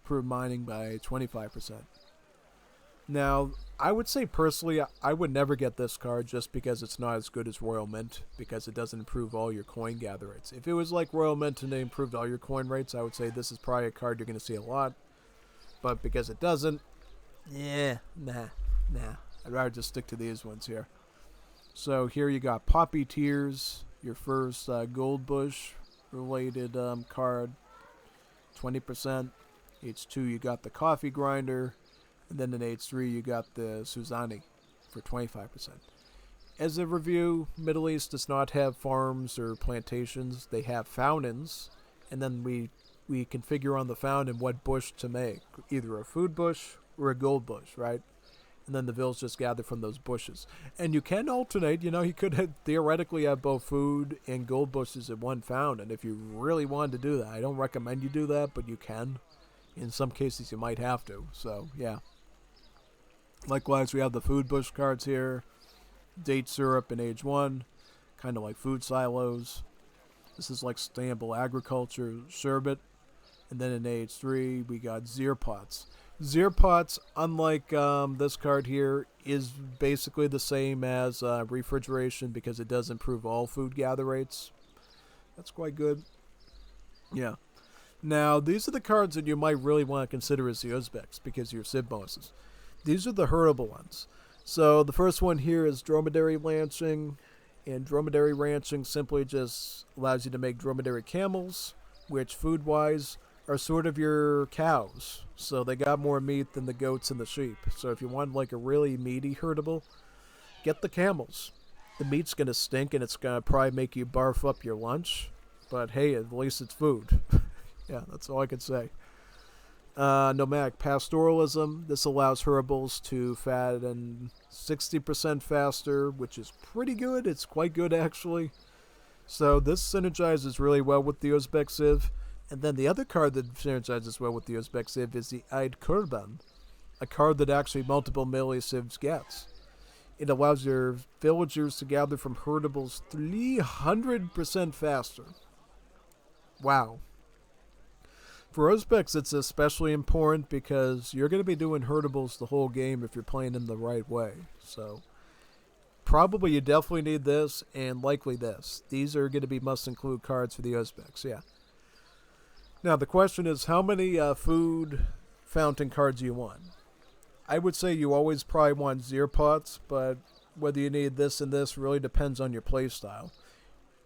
improve mining by 25%. Now, I would say personally, I would never get this card just because it's not as good as Royal Mint, because it doesn't improve all your coin gather rates. If it was like Royal Mint and they improved all your coin rates, I would say this is probably a card you're going to see a lot. But because it doesn't, nah. I'd rather just stick to these ones here. So here you got Poppy Tears, your first Gold Bush related card, 20%. H2 you got the Coffee Grinder, and then in H3 you got the Suzani for 25%. As a review, Middle East does not have farms or plantations. They have fountains, and then we configure on the fountain what bush to make, either a food bush or a gold bush, right? And then the vills just gather from those bushes. And you can alternate, you could theoretically have both food and gold bushes in one fountain if you really wanted to do that. I don't recommend you do that, but you can. In some cases you might have to, so yeah. Likewise, we have the food bush cards here. Date syrup in age 1, kind of like food silos. This is like sustainable agriculture sherbet. And then in age 3, we got Zir Pots. Zir Pots, unlike this card here, is basically the same as refrigeration because it does improve all food gather rates. That's quite good. Yeah. Now, these are the cards that you might really want to consider as the Uzbeks because you're Civ bosses. These are the herdable ones. So the first one here is dromedary ranching, and dromedary ranching simply just allows you to make dromedary camels, which food-wise are sort of your cows. So they got more meat than the goats and the sheep. So if you want like a really meaty herdable, get the camels. The meat's going to stink and it's going to probably make you barf up your lunch, but hey, at least it's food. Yeah, that's all I can say. Nomadic pastoralism. This allows herbables to fatten 60% faster, which is pretty good. It's quite good, actually. So this synergizes really well with the Uzbek Civ. And then the other card that synergizes well with the Uzbek Civ is the Eid Kurban, a card that actually multiple melee civs gets. It allows your villagers to gather from herdables 300% faster. Wow. For Uzbeks, it's especially important because you're going to be doing herdables the whole game if you're playing them the right way. So, probably you definitely need this, and likely this. These are going to be must-include cards for the Uzbeks, yeah. Now, the question is, how many food fountain cards do you want? I would say you always probably want Zir Pots, but whether you need this and this really depends on your playstyle.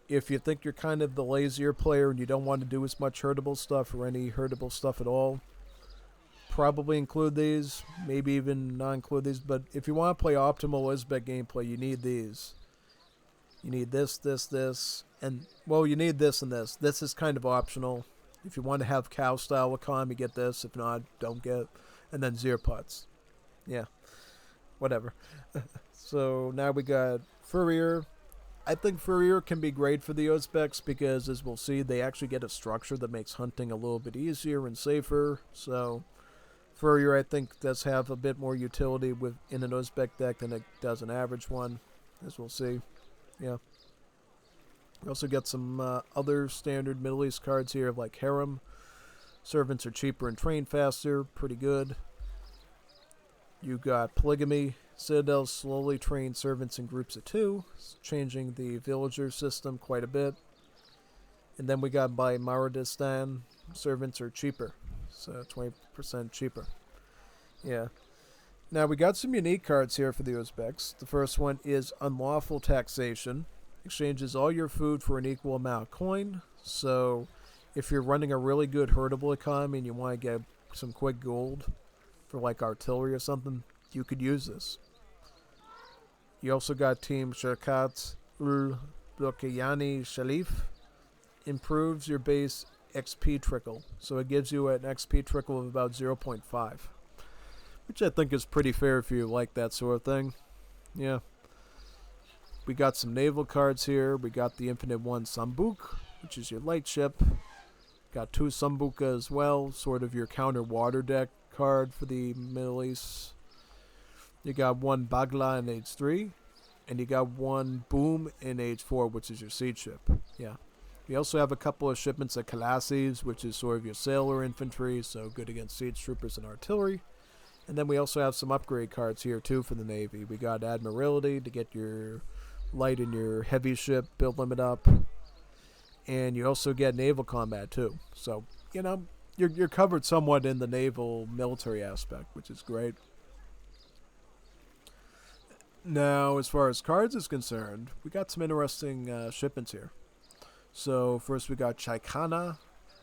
If you think you're kind of the lazier player and you don't want to do as much herdable stuff or any herdable stuff at all, probably include these, maybe even not include these, but if you want to play optimal Uzbek gameplay, you need these. You need this, and, well, you need this and this. This is kind of optional. If you want to have cow-style economy, get this. If not, don't get it. And then Zir Pots. Yeah, whatever. So now we got Furrier. I think Furrier can be great for the Uzbeks because, as we'll see, they actually get a structure that makes hunting a little bit easier and safer. So Furrier, I think, does have a bit more utility in an Uzbek deck than it does an average one, as we'll see. Yeah. We also got some other standard Middle East cards here, like Harem. Servants are cheaper and train faster. Pretty good. You got Polygamy. Citadels slowly train servants in groups of 2, changing the villager system quite a bit. And then we got by Maradistan, servants are cheaper, so 20% cheaper. Yeah. Now we got some unique cards here for the Uzbeks. The first one is Unlawful Taxation. Exchanges all your food for an equal amount of coin. So if you're running a really good herdable economy and you want to get some quick gold for like artillery or something, you could use this. You also got Team Shirkat ul Blokayani Shalif. Improves your base XP trickle. So it gives you an XP trickle of about 0.5. Which I think is pretty fair if you like that sort of thing. Yeah. We got some naval cards here. We got the Infinite One Sambuk, which is your light ship. Got 2 Sambuka as well, sort of your counter water deck card for the Middle East. You got 1 Bagla in age 3, and you got 1 Boom in age 4, which is your siege ship. Yeah. You also have a couple of shipments of Kalassis, which is sort of your sailor infantry, so good against siege troopers and artillery. And then we also have some upgrade cards here too for the Navy. We got Admiralty to get your light and your heavy ship build limit up. And you also get naval combat too. So, you're covered somewhat in the naval military aspect, which is great. Now, as far as cards is concerned, we got some interesting shipments here. So first we got Chaikana.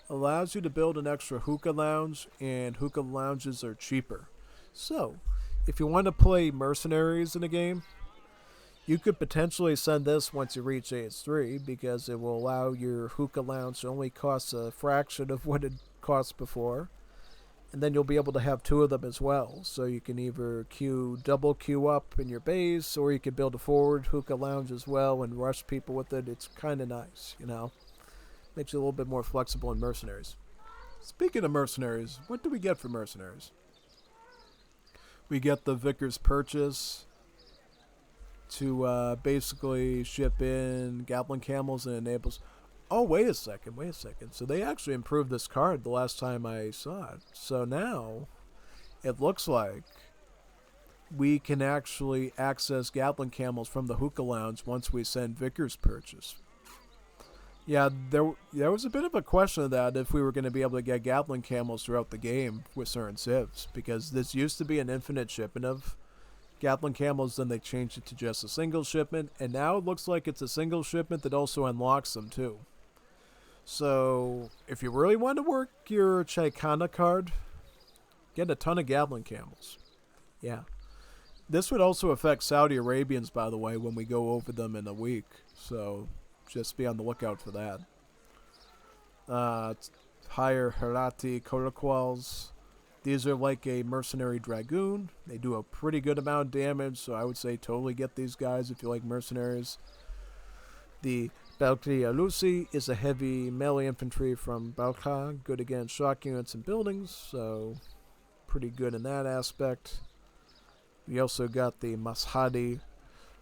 Allows you to build an extra hookah lounge, and hookah lounges are cheaper. So, if you want to play mercenaries in a game, you could potentially send this once you reach AS3 because it will allow your hookah lounge to only cost a fraction of what it cost before. And then you'll be able to have two of them as well. So you can either double queue up in your base, or you can build a forward hookah lounge as well and rush people with it. It's kind of nice, Makes you a little bit more flexible in mercenaries. Speaking of mercenaries, what do we get for mercenaries? We get the Vickers Purchase to basically ship in Gatling Camels and enables... Oh, wait a second. So they actually improved this card the last time I saw it. So now, it looks like we can actually access Gatling Camels from the Hookah Lounge once we send Vickers Purchase. Yeah, there was a bit of a question of that if we were going to be able to get Gatling Camels throughout the game with certain civs, because this used to be an infinite shipment of Gatling Camels, then they changed it to just a single shipment, and now it looks like it's a single shipment that also unlocks them too. So, if you really want to work your Chaikana card, get a ton of Gatling Camels. Yeah. This would also affect Saudi Arabians, by the way, when we go over them in a week. So, just be on the lookout for that. Higher Herati Korakwals. These are like a mercenary dragoon. They do a pretty good amount of damage, so I would say totally get these guys if you like mercenaries. The Balkri Alusi is a heavy melee infantry from Balkha, good against shock units and buildings, so pretty good in that aspect. We also got the Mashadi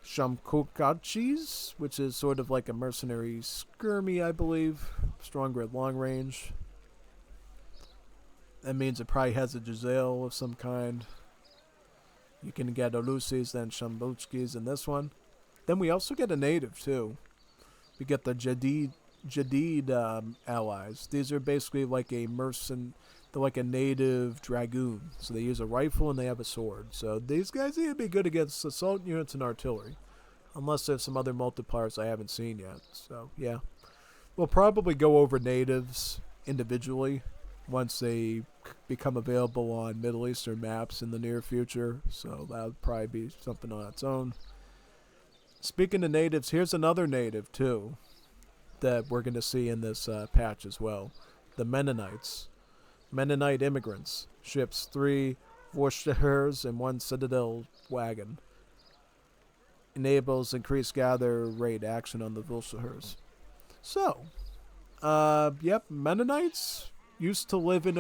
Shamkokachis, which is sort of like a mercenary skirmy, I believe, stronger at long range. That means it probably has a Giselle of some kind. You can get Alusis and Shambuchkis in this one. Then we also get a native too. We get the Jadid allies. These are basically like a they're like a native dragoon. So they use a rifle and they have a sword. So these guys need to be good against assault units and artillery. Unless there's some other multipliers I haven't seen yet. So yeah. We'll probably go over natives individually once they become available on Middle Eastern maps in the near future. So that would probably be something on its own. Speaking of natives, here's another native, too, that we're going to see in this patch as well. The Mennonites. Mennonite immigrants. Ships 3 Worcestershires and 1 Citadel wagon. Enables increased gather rate action on the Worcestershires. So, Mennonites used to live in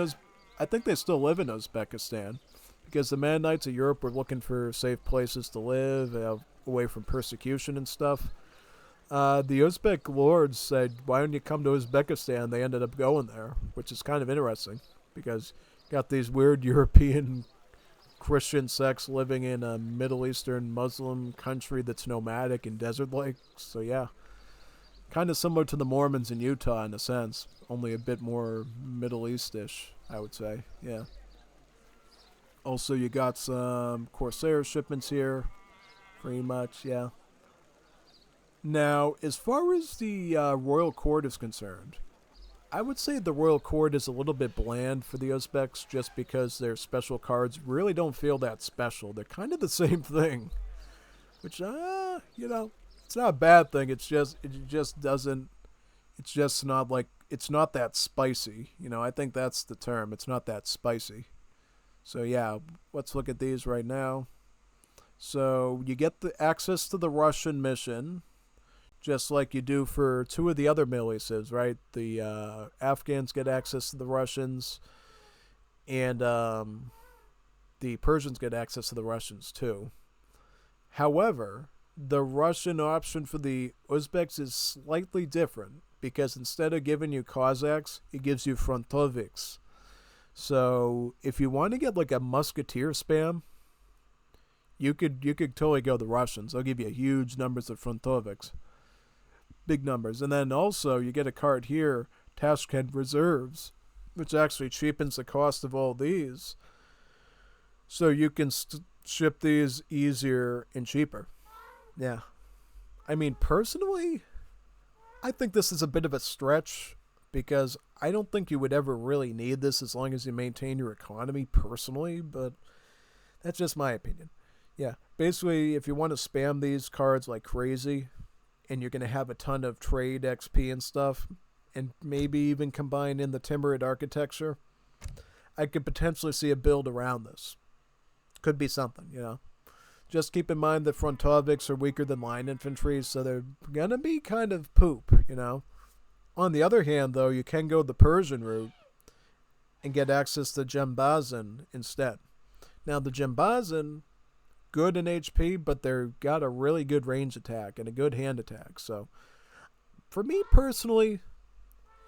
I think they still live in Uzbekistan. Because the Mennonites of Europe were looking for safe places to live, away from persecution and stuff. The Uzbek lords said, why don't you come to Uzbekistan? They ended up going there, which is kind of interesting because you got these weird European Christian sects living in a Middle Eastern Muslim country that's nomadic and desert-like. So yeah, kind of similar to the Mormons in Utah in a sense, only a bit more Middle East-ish, I would say. Yeah. Also, you got some Corsair shipments here. Pretty much, yeah. Now, as far as the Royal Court is concerned, I would say the Royal Court is a little bit bland for the Uzbeks just because their special cards really don't feel that special. They're kind of the same thing. Which, it's not a bad thing. It just doesn't, it's just not like, it's not that spicy. I think that's the term. It's not that spicy. So yeah, let's look at these right now. So you get the access to the Russian mission, just like you do for 2 of the other militias, right? The Afghans get access to the Russians, and the Persians get access to the Russians too. However, the Russian option for the Uzbeks is slightly different, because instead of giving you Cossacks, it gives you Frontoviks. So if you want to get like a musketeer spam, you could totally go the Russians. They'll give you huge numbers of frontovics, big numbers, and then also you get a card here, Tashkent Reserves, which actually cheapens the cost of all these. So you can ship these easier and cheaper. Yeah. I mean, personally, I think this is a bit of a stretch because I don't think you would ever really need this as long as you maintain your economy personally, but that's just my opinion. Yeah, basically, if you want to spam these cards like crazy and you're going to have a ton of trade XP and stuff, and maybe even combine in the Timurid architecture, I could potentially see a build around this. Could be something, you know. Just keep in mind that Frontovics are weaker than line infantry, so they're going to be kind of poop, you know. On the other hand, though, you can go the Persian route and get access to Jembazin instead. Now, the Jembazin, good in HP, but they've got a really good range attack and a good hand attack. So, for me personally,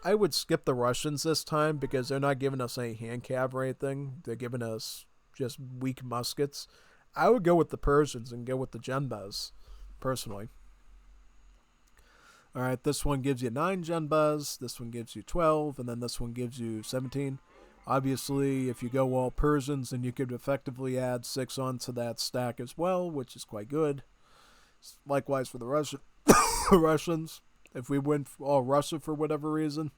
I would skip the Russians this time because they're not giving us any hand cav or anything. They're giving us just weak muskets. I would go with the Persians and go with the Genbaz, personally. Alright, this one gives you 9 Genbaz, this one gives you 12, and then this one gives you 17. Obviously, if you go all Persians, then you could effectively add 6 onto that stack as well, which is quite good. Likewise for the Russians. If we went all Russia for whatever reason,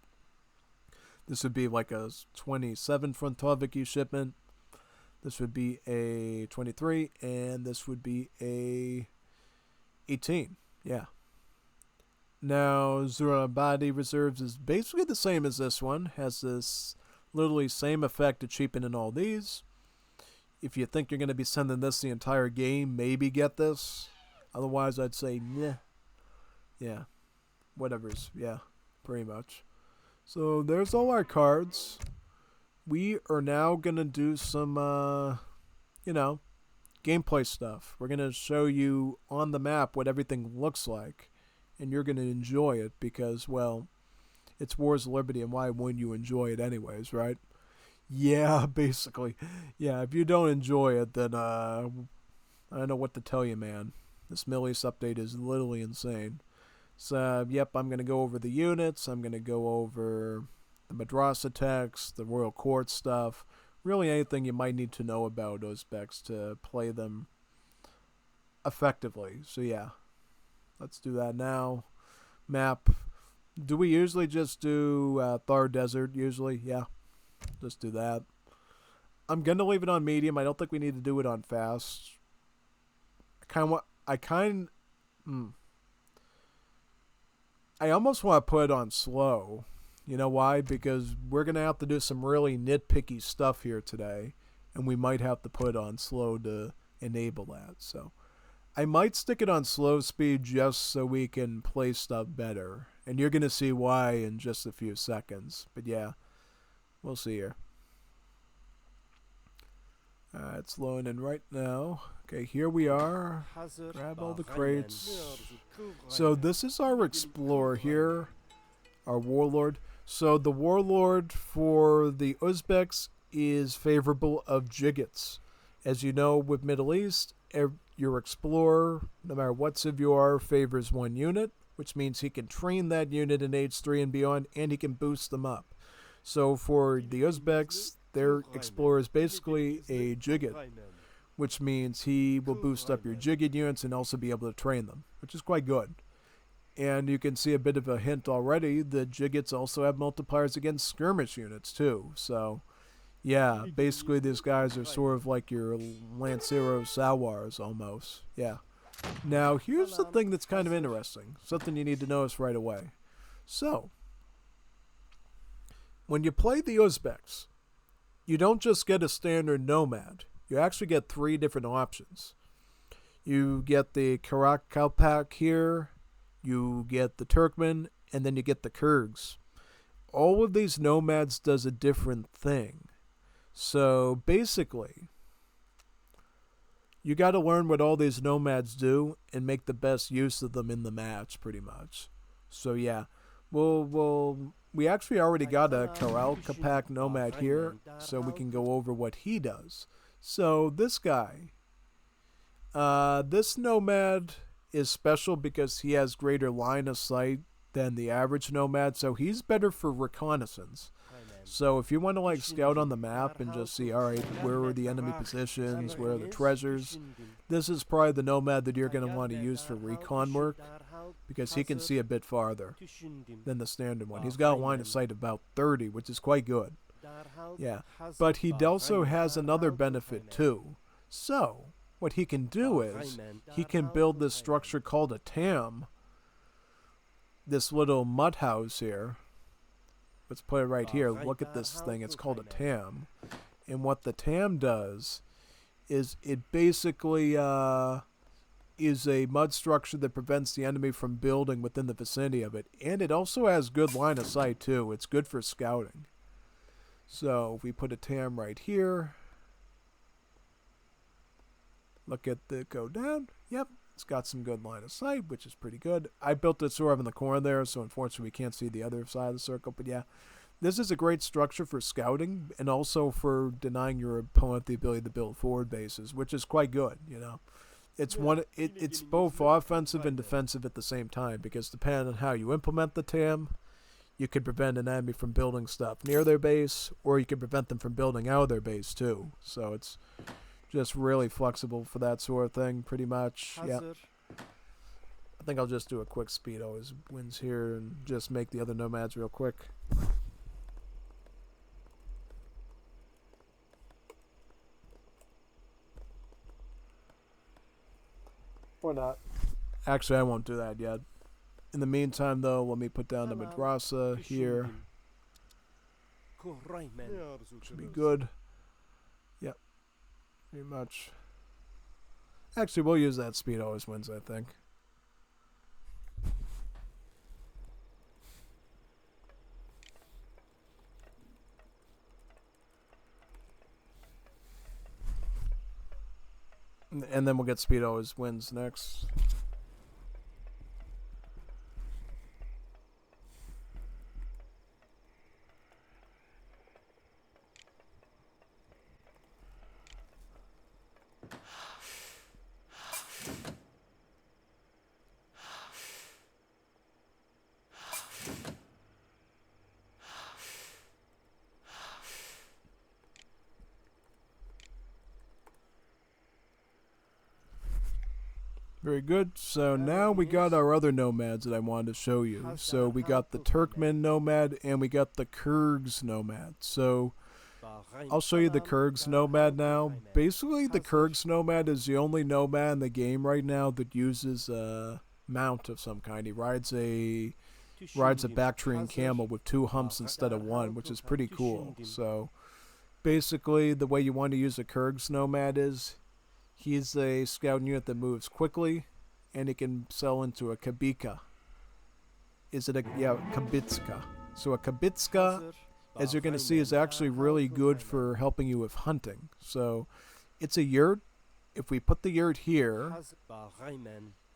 this would be like a 27 Frontoviki shipment. This would be a 23, and this would be a 18. Yeah. Now, Zurabadi Reserves is basically the same as this one. Has this literally same effect to cheapen in all these. If you think you're going to be sending this the entire game, maybe get this. Otherwise, I'd say, nah. Yeah. Whatever's. Yeah. Pretty much. So, there's all our cards. We are now going to do some, gameplay stuff. We're going to show you on the map what everything looks like. And you're going to enjoy it because, well, it's Wars of Liberty, and why wouldn't you enjoy it anyways, right? Yeah, basically. Yeah, if you don't enjoy it, then I don't know what to tell you, man. This Middle East update is literally insane. So, yep, I'm going to go over the units. I'm going to go over the Madrasa text, the Royal Court stuff. Really anything you might need to know about Uzbeks to play them effectively. So, yeah. Let's do that now. Map. Do we usually just do Thar Desert? Usually, yeah. Just do that. I'm going to leave it on medium. I don't think we need to do it on fast. I almost want to put it on slow. You know why? Because we're going to have to do some really nitpicky stuff here today. And we might have to put it on slow to enable that. So I might stick it on slow speed just so we can play stuff better. And you're going to see why in just a few seconds. But yeah, we'll see here. It's loading in right now. Okay, here we are. Grab all the crates. So this is our explorer here. Our warlord. So the warlord for the Uzbeks is favorable of Jigits. As you know, with Middle East, your explorer, no matter what civ you are, favors one unit, which means he can train that unit in age 3 and beyond, and he can boost them up. So for the Uzbeks, their explorer is basically a Jigit, which means he will boost up your Jigit units and also be able to train them, which is quite good. And you can see a bit of a hint already, the Jigits also have multipliers against skirmish units too, so yeah, basically these guys are sort of like your Lancero Sawars almost. Yeah. Now, here's the thing that's kind of interesting. Something you need to notice right away. So, when you play the Uzbeks, you don't just get a standard nomad. You actually get 3 different options. You get the Karakalpak here, you get the Turkmen, and then you get the Kyrgyz. All of these nomads does a different thing. So basically, you got to learn what all these nomads do and make the best use of them in the match, pretty much. So yeah, we'll we actually already got a Karal Kapak nomad here, so we can go over what he does. So this guy, this nomad is special because he has greater line of sight than the average nomad, so he's better for reconnaissance. So if you want to like scout on the map and just see, alright, where are the enemy positions, where are the treasures, this is probably the nomad that you're going to want to use for recon work, because he can see a bit farther than the standard one. He's got a line of sight about 30, which is quite good. Yeah, but he also has another benefit too. So what he can do is he can build this structure called a tam, this little mud house here. Let's put it right here. Look at this thing. It's called a tam. And what the tam does is it basically is a mud structure that prevents the enemy from building within the vicinity of it. And it also has good line of sight too. It's good for scouting. So if we put a tam right here, look at the go down. Yep, it's got some good line of sight, which is pretty good. I built it sort of in the corner there, so unfortunately we can't see the other side of the circle. But yeah, this is a great structure for scouting and also for denying your opponent the ability to build forward bases, which is quite good, you know. It's both offensive and defensive at the same time, because depending on how you implement the tam, you could prevent an enemy from building stuff near their base, or you could prevent them from building out of their base too. So it's just really flexible for that sort of thing, pretty much. Yeah. I think I'll just do a quick speed always wins here and just make the other nomads real quick. Or not. Actually, I won't do that yet. In the meantime, though, let me put down the madrasa here. Should be good. Yep. Pretty much. Actually, we'll use that speed always wins, I think. And then we'll get speed always wins next. Very good. So now we got our other nomads that I wanted to show you. So we got the Turkmen nomad and we got the Kyrgyz nomad. So I'll show you the Kyrgyz nomad now. Basically, the Kyrgyz nomad is the only nomad in the game right now that uses a mount of some kind. He rides a Bactrian camel with 2 humps instead of 1, which is pretty cool. So basically, the way you want to use a Kyrgyz nomad is he's a scout unit that moves quickly, and it can sell into a kabika. Kabitska. So a kabitska, as you're going to see, is actually really good for helping you with hunting. So it's a yurt. If we put the yurt here,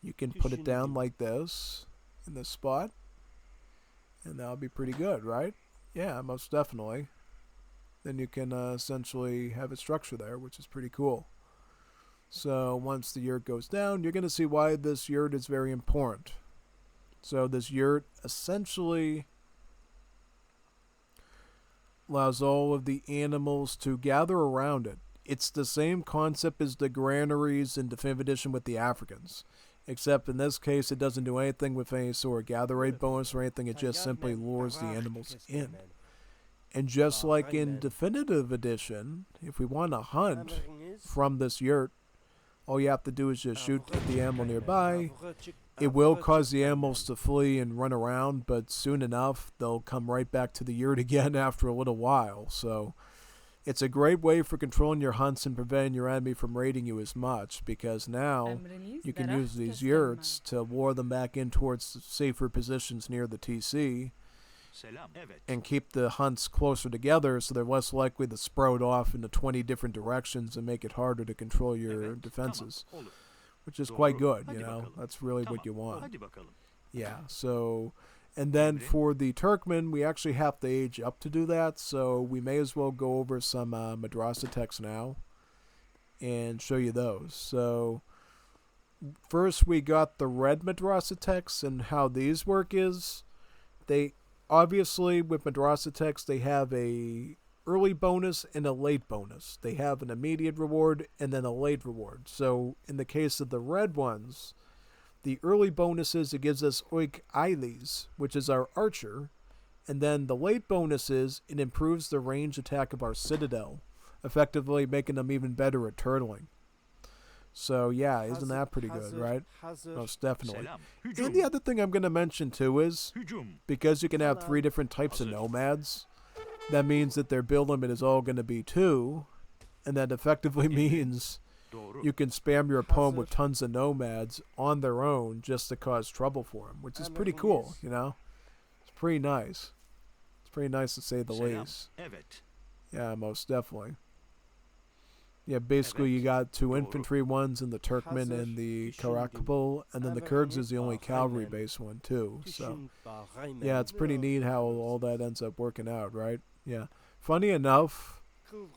you can put it down like this in this spot, and that'll be pretty good, right? Yeah, most definitely. Then you can essentially have a structure there, which is pretty cool. So once the yurt goes down, you're going to see why this yurt is very important. So this yurt essentially allows all of the animals to gather around it. It's the same concept as the granaries in Definitive Edition with the Africans, except in this case it doesn't do anything with any sort of gather rate bonus or anything. It just simply lures the animals in. And just like in Definitive Edition, if we want to hunt from this yurt, all you have to do is just shoot at the animal nearby. It will cause the animals to flee and run around, but soon enough, they'll come right back to the yurt again after a little while. So it's a great way for controlling your hunts and preventing your enemy from raiding you as much, because now you can use these yurts to lure them back in towards safer positions near the TC and keep the hunts closer together so they're less likely to sprout off into 20 different directions and make it harder to control your defenses, which is quite good, you know. That's really what you want. Yeah, so And then for the Turkmen, we actually have to age up to do that, so we may as well go over some madrasa texts now and show you those. So first we got the red madrasa texts, and how these work is they obviously with madrasa texts they have a early bonus and a late bonus. They have an immediate reward and then a late reward. So in the case of the red ones, the early bonuses, it gives us Oik Eilis, which is our archer, and then the late bonuses, it improves the range attack of our Citadel, effectively making them even better at turtling. So yeah, isn't that pretty good, right? Most definitely. And the other thing I'm going to mention too is, because you can have 3 different types of nomads, that means that their build limit is all going to be 2, and that effectively means you can spam your opponent with tons of nomads on their own just to cause trouble for them, which is pretty cool, you know? It's pretty nice. It's pretty nice to say the least. Yeah, most definitely. Yeah, basically you got 2 infantry ones in the Turkmen and the Karakapul, and then the Kurgs is the only cavalry-based one too. So, yeah, it's pretty neat how all that ends up working out, right? Yeah. Funny enough,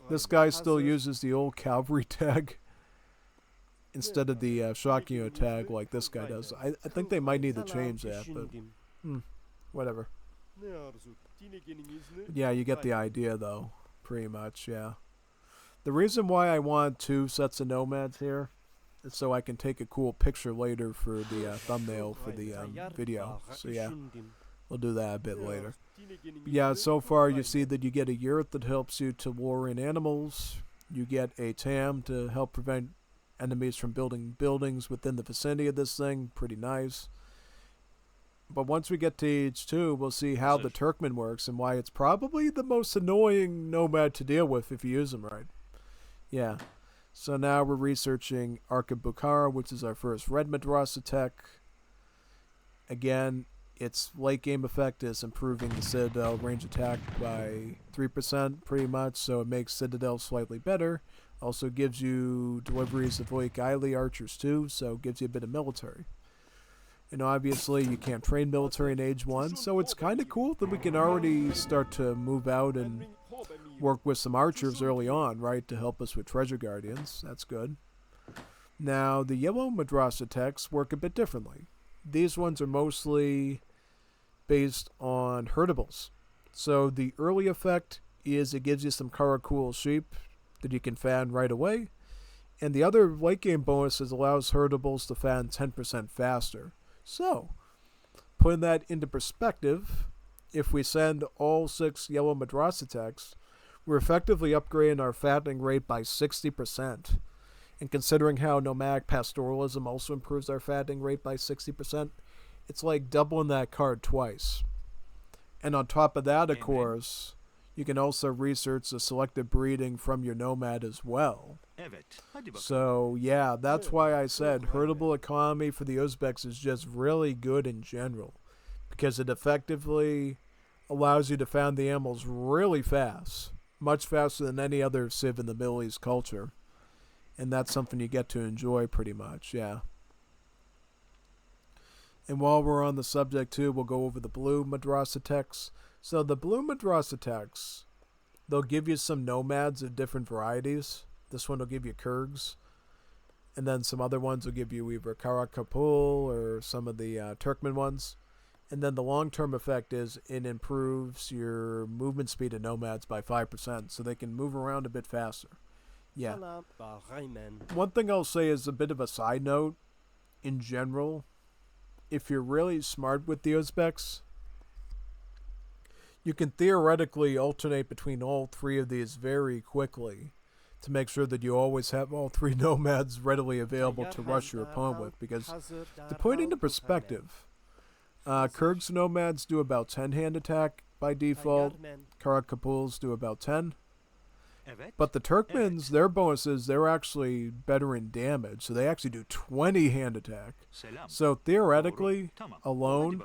this guy still uses the old cavalry tag instead of the shock unit tag like this guy does. I think they might need to change that, but whatever. Yeah, you get the idea though, pretty much, yeah. The reason why I want 2 sets of nomads here is so I can take a cool picture later for the thumbnail for the video. So yeah, we'll do that a bit later. But yeah, so far you see that you get a yurt that helps you to lure in animals. You get a tam to help prevent enemies from building buildings within the vicinity of this thing. Pretty nice. But once we get to age 2, we'll see how the Turkmen works and why it's probably the most annoying nomad to deal with if you use them right. Yeah. So now we're researching Arka Bukhara, which is our first red madrasa tech. Again, its late game effect is improving the Citadel range attack by 3% pretty much, so it makes Citadel slightly better. Also gives you deliveries of Oik Eili archers too, so it gives you a bit of military. And obviously you can't train military in age 1, so it's kind of cool that we can already start to move out and work with some archers early on, right, to help us with treasure guardians. That's good. Now, the yellow madrasa texts work a bit differently. These ones are mostly based on herdables. So the early effect is it gives you some Karakul sheep that you can fan right away. And the other late game bonuses allows herdables to fan 10% faster. So, putting that into perspective, if we send all 6 yellow madrasa texts, we're effectively upgrading our fattening rate by 60%. And considering how nomadic pastoralism also improves our fattening rate by 60%, it's like doubling that card twice. And on top of that, of course, you can also research the selective breeding from your nomad as well. So, yeah, that's why I said herdable economy for the Uzbeks is just really good in general, because it effectively allows you to found the animals really fast, much faster than any other civ in the Middle East culture. And that's something you get to enjoy pretty much, yeah. And while we're on the subject too, we'll go over the blue madrasa texts. So the blue madrasa texts, they'll give you some nomads of different varieties. This one will give you Kurgs. And then some other ones will give you either Karakapul or some of the Turkmen ones. And then the long-term effect is it improves your movement speed of nomads by 5%, so they can move around a bit faster. Yeah. One thing I'll say is a bit of a side note. In general, if you're really smart with the Uzbeks, you can theoretically alternate between all 3 of these very quickly to make sure that you always have all 3 nomads readily available to rush your opponent with. Because to put it into perspective, Kurg's nomads do about 10 hand attack by default. Karakapuls do about 10. But the Turkmens, their bonuses, they're actually better in damage. So they actually do 20 hand attack. So theoretically, alone,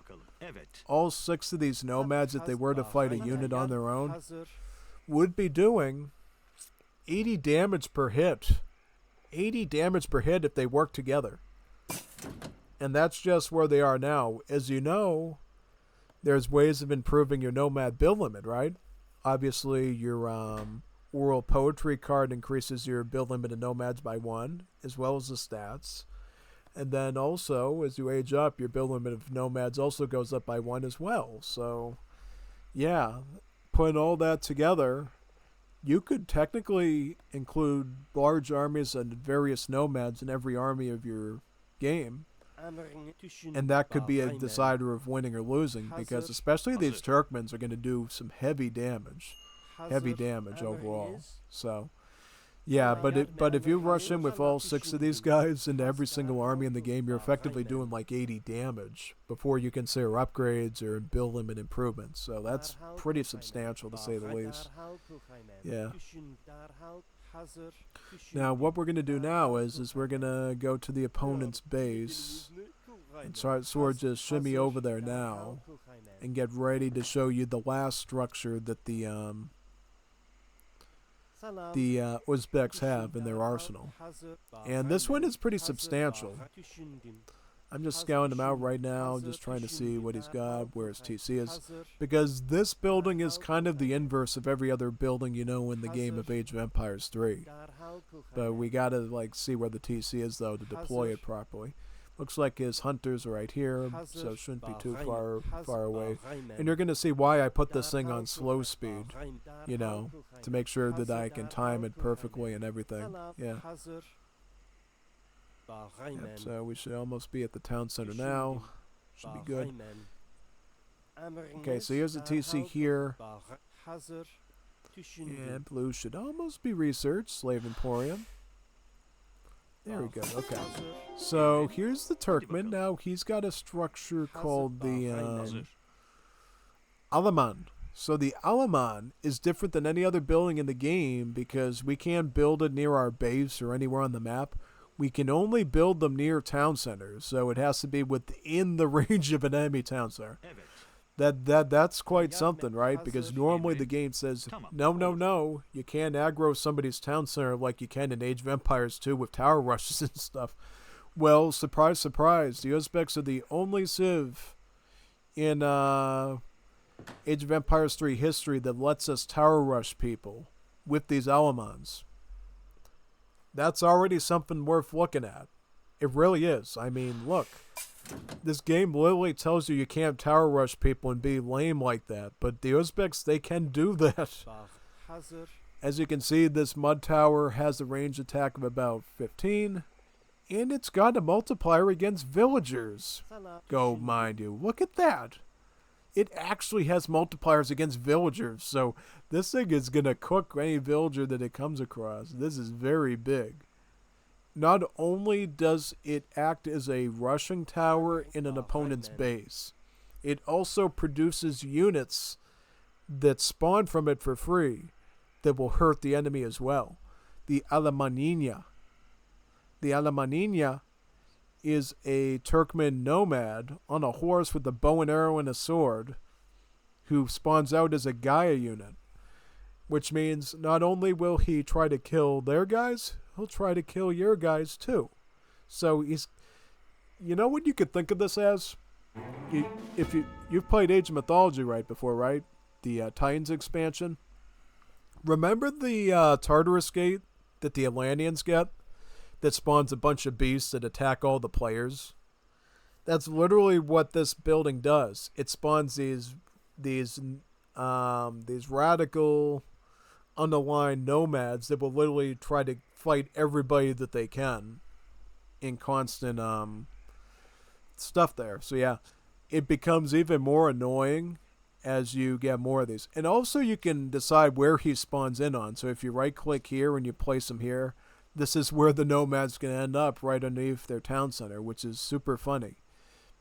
all 6 of these nomads, if they were to fight a unit on their own, would be doing 80 damage per hit. 80 damage per hit if they work together. And that's just where they are now. As you know, there's ways of improving your nomad build limit, right? Obviously, your oral poetry card increases your build limit of nomads by 1, as well as the stats. And then also, as you age up, your build limit of nomads also goes up by 1 as well. So, yeah, putting all that together, you could technically include large armies and various nomads in every army of your game. And that could be a decider of winning or losing, because especially these Turkmens are going to do some heavy damage. Heavy damage overall. So, yeah, but if you rush in with all 6 of these guys into every single army in the game, you're effectively doing like 80 damage before you consider upgrades or build limit improvements. So that's pretty substantial, to say the least. Yeah. Now, what we're going to do now is we're going to go to the opponent's base and sort of just shimmy over there now and get ready to show you the last structure that the Uzbeks have in their arsenal. And this one is pretty substantial. I'm just scouting him out right now, just trying to see what he's got, where his TC is. Because this building is kind of the inverse of every other building you know in the game of Age of Empires 3. But we gotta like see where the TC is though to deploy it properly. Looks like his hunters are right here, so it shouldn't be too far away. And you're gonna see why I put this thing on slow speed, you know, to make sure that I can time it perfectly and everything. Yeah. Yep, so we should almost be at the town center now. Should be good. Okay, so here's the TC here. And blue should almost be researched. Slave Emporium. There we go. Okay. So here's the Turkmen. Now he's got a structure called the Alaman. So the Alaman is different than any other building in the game because we can't build it near our base or anywhere on the map. We can only build them near town centers, so it has to be within the range of an enemy town center. That's quite something, right? Because normally the game says, no, you can't aggro somebody's town center like you can in Age of Empires 2 with tower rushes and stuff. Well, surprise, surprise, the Uzbeks are the only civ in Age of Empires 3 history that lets us tower rush people with these Alamans. That's already something worth looking at. It really is. I mean, look. This game literally tells you can't tower rush people and be lame like that. But the Uzbeks, they can do that. As you can see, this mud tower has a range attack of about 15. And it's got a multiplier against villagers. Go mind you. Look at that. It actually has multipliers against villagers. So this thing is going to cook any villager that it comes across. This is very big. Not only does it act as a rushing tower in an opponent's base, it also produces units that spawn from it for free that will hurt the enemy as well. The Alamanina. The Alamanina is a Turkmen nomad on a horse with a bow and arrow and a sword who spawns out as a Gaia unit, which means not only will he try to kill their guys, he'll try to kill your guys too. So he's, you know what you could think of this as? You've played Age of Mythology right before, right? The Titans expansion. Remember the Tartarus Gate that the Atlanteans get? That spawns a bunch of beasts that attack all the players. That's literally what this building does. It spawns these radical, unaligned nomads that will literally try to fight everybody that they can in constant stuff there. So yeah, it becomes even more annoying as you get more of these. And also you can decide where he spawns in on. So if you right click here and you place him here, this is where the nomad's going to end up, right underneath their town center, which is super funny.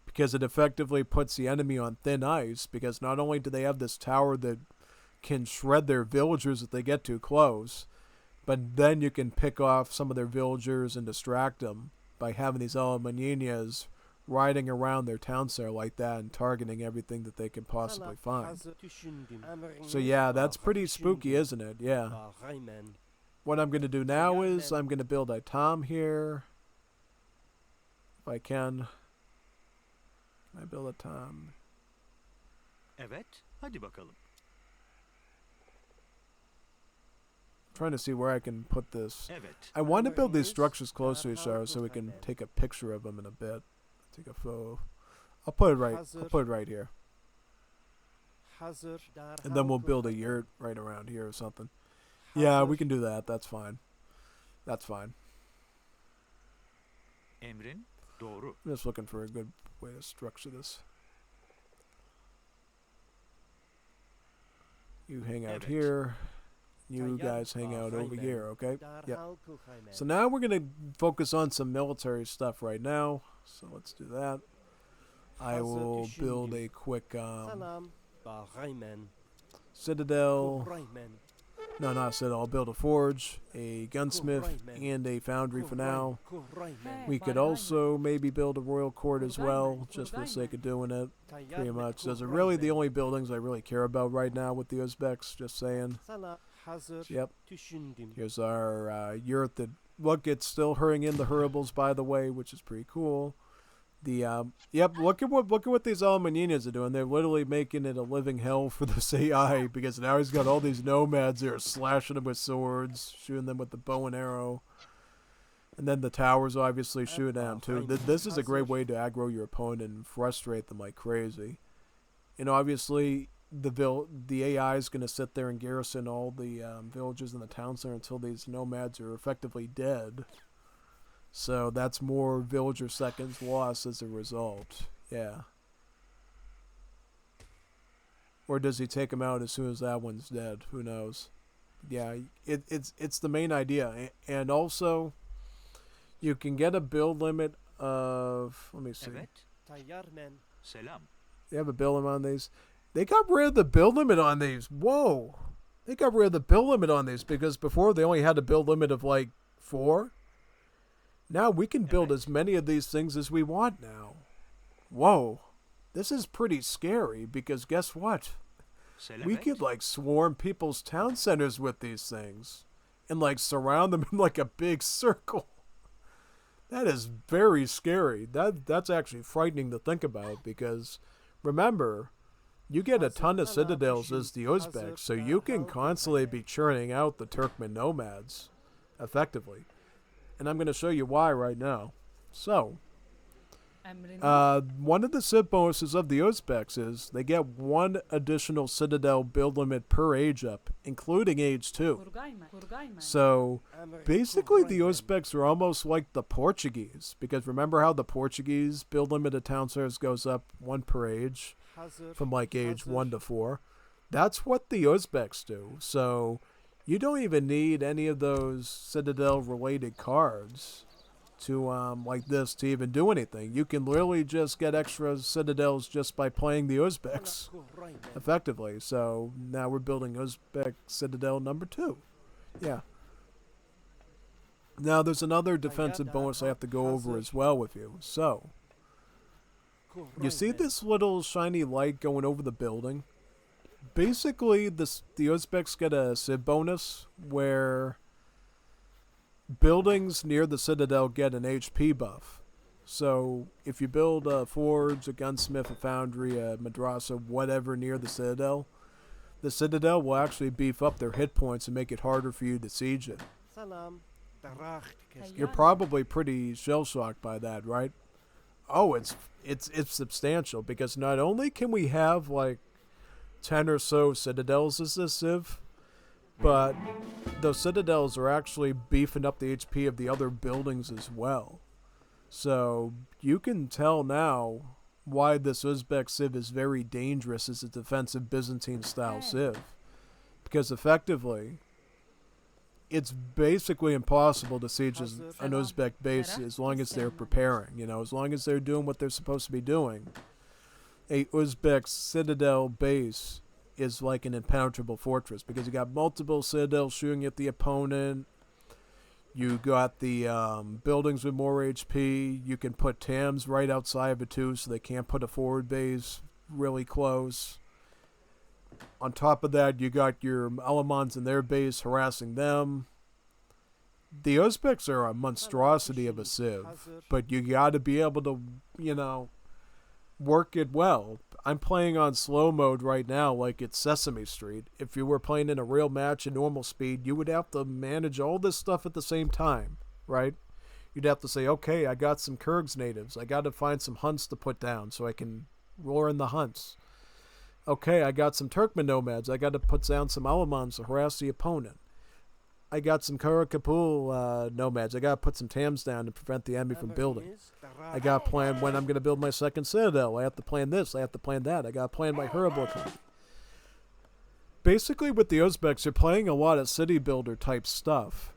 Because it effectively puts the enemy on thin ice, because not only do they have this tower that can shred their villagers if they get too close, but then you can pick off some of their villagers and distract them by having these Alamaninas riding around their town center like that and targeting everything that they can possibly find. So yeah, that's pretty spooky, isn't it? Yeah. What I'm going to do now is I'm going to build a Tom here. If I can. Can I build a Tom? Evet, hadi bakalım. Trying to see where I can put this. Evet. I want to build these structures close to each other so we can take a picture of them in a bit. Take a photo. I'll put it right here. And then we'll build a yurt right around here or something. Yeah, we can do that. That's fine. That's fine. Emrin doğru. I'm just looking for a good way to structure this. You hang out here. You guys hang out over here, okay? Yep. So now we're going to focus on some military stuff right now. So let's do that. I will build a quick Citadel. No, not Citadel. I'll build a forge, a gunsmith, and a foundry for now. We could also maybe build a royal court as well, just for the sake of doing it. Pretty much. Those are really the only buildings I really care about right now with the Uzbeks, just saying. Yep. Here's our yurt that, look, it's still hurrying in the hurrables, by the way, which is pretty cool. Yep, look at what these Almaninas are doing. They're literally making it a living hell for this AI, because now he's got all these nomads there slashing them with swords, shooting them with the bow and arrow. And then the towers obviously shoot down too. This is a great way to aggro your opponent and frustrate them like crazy. And obviously the AI is going to sit there and garrison all the villages in the town center until these nomads are effectively dead. So that's more villager seconds lost as a result. Yeah. Or does he take them out as soon as that one's dead? Who knows? Yeah, it's the main idea. And also, you can get a build limit of, let me see. Selam. They have a build limit on these. They got rid of the build limit on these. Whoa. They got rid of the build limit on these because before they only had a build limit of like 4. Now we can build as many of these things as we want now. Whoa. This is pretty scary because guess what? We could like swarm people's town centers with these things and like surround them in like a big circle. That is very scary. That's actually frightening to think about because remember, you get a ton of citadels as the Uzbeks, so you can constantly be churning out the Turkmen nomads effectively. And I'm going to show you why right now. So, one of the civ bonuses of the Uzbeks is they get 1 additional citadel build limit per age up, including age 2. So, basically the Uzbeks are almost like the Portuguese, because remember how the Portuguese build limit of town centers goes up 1 per age, from like age 1 to 4? That's what the Uzbeks do. So, you don't even need any of those Citadel-related cards to like this to even do anything. You can literally just get extra Citadels just by playing the Uzbeks effectively. So now we're building Uzbek Citadel number 2. Yeah. Now there's another defensive bonus I have to go over as well with you. So, you see this little shiny light going over the building? Basically, the Uzbeks get a civ bonus where buildings near the Citadel get an HP buff. So, if you build a forge, a gunsmith, a foundry, a madrasa, whatever near the Citadel will actually beef up their hit points and make it harder for you to siege it. You're probably pretty shell-shocked by that, right? Oh, it's substantial because not only can we have like 10 or so citadels as this civ, but those citadels are actually beefing up the HP of the other buildings as well. So you can tell now why this Uzbek civ is very dangerous as a defensive Byzantine style civ, because effectively it's basically impossible to siege an Uzbek base as long as they're preparing, as long as they're doing what they're supposed to be doing. A Uzbek citadel base is like an impenetrable fortress because you got multiple citadels shooting at the opponent. You got the buildings with more HP. You can put TAMs right outside of it too, so they can't put a forward base really close. On top of that, you got your Alamans in their base harassing them. The Uzbeks are a monstrosity of a civ, but you got to be able to, work it well. I'm playing on slow mode right now like it's Sesame Street. If you were playing in a real match at normal speed, you would have to manage all this stuff at the same time, right? You'd have to say, okay, I got some Kurgs natives. I got to find some hunts to put down so I can roar in the hunts. Okay, I got some Turkmen nomads. I got to put down some Alamans to harass the opponent. I got some Karakapul nomads. I got to put some Tams down to prevent the enemy from building. I got to plan when I'm going to build my second Citadel. I have to plan this. I have to plan that. I got to plan my Hurrible plan. Basically, with the Uzbeks, you're playing a lot of city builder type stuff.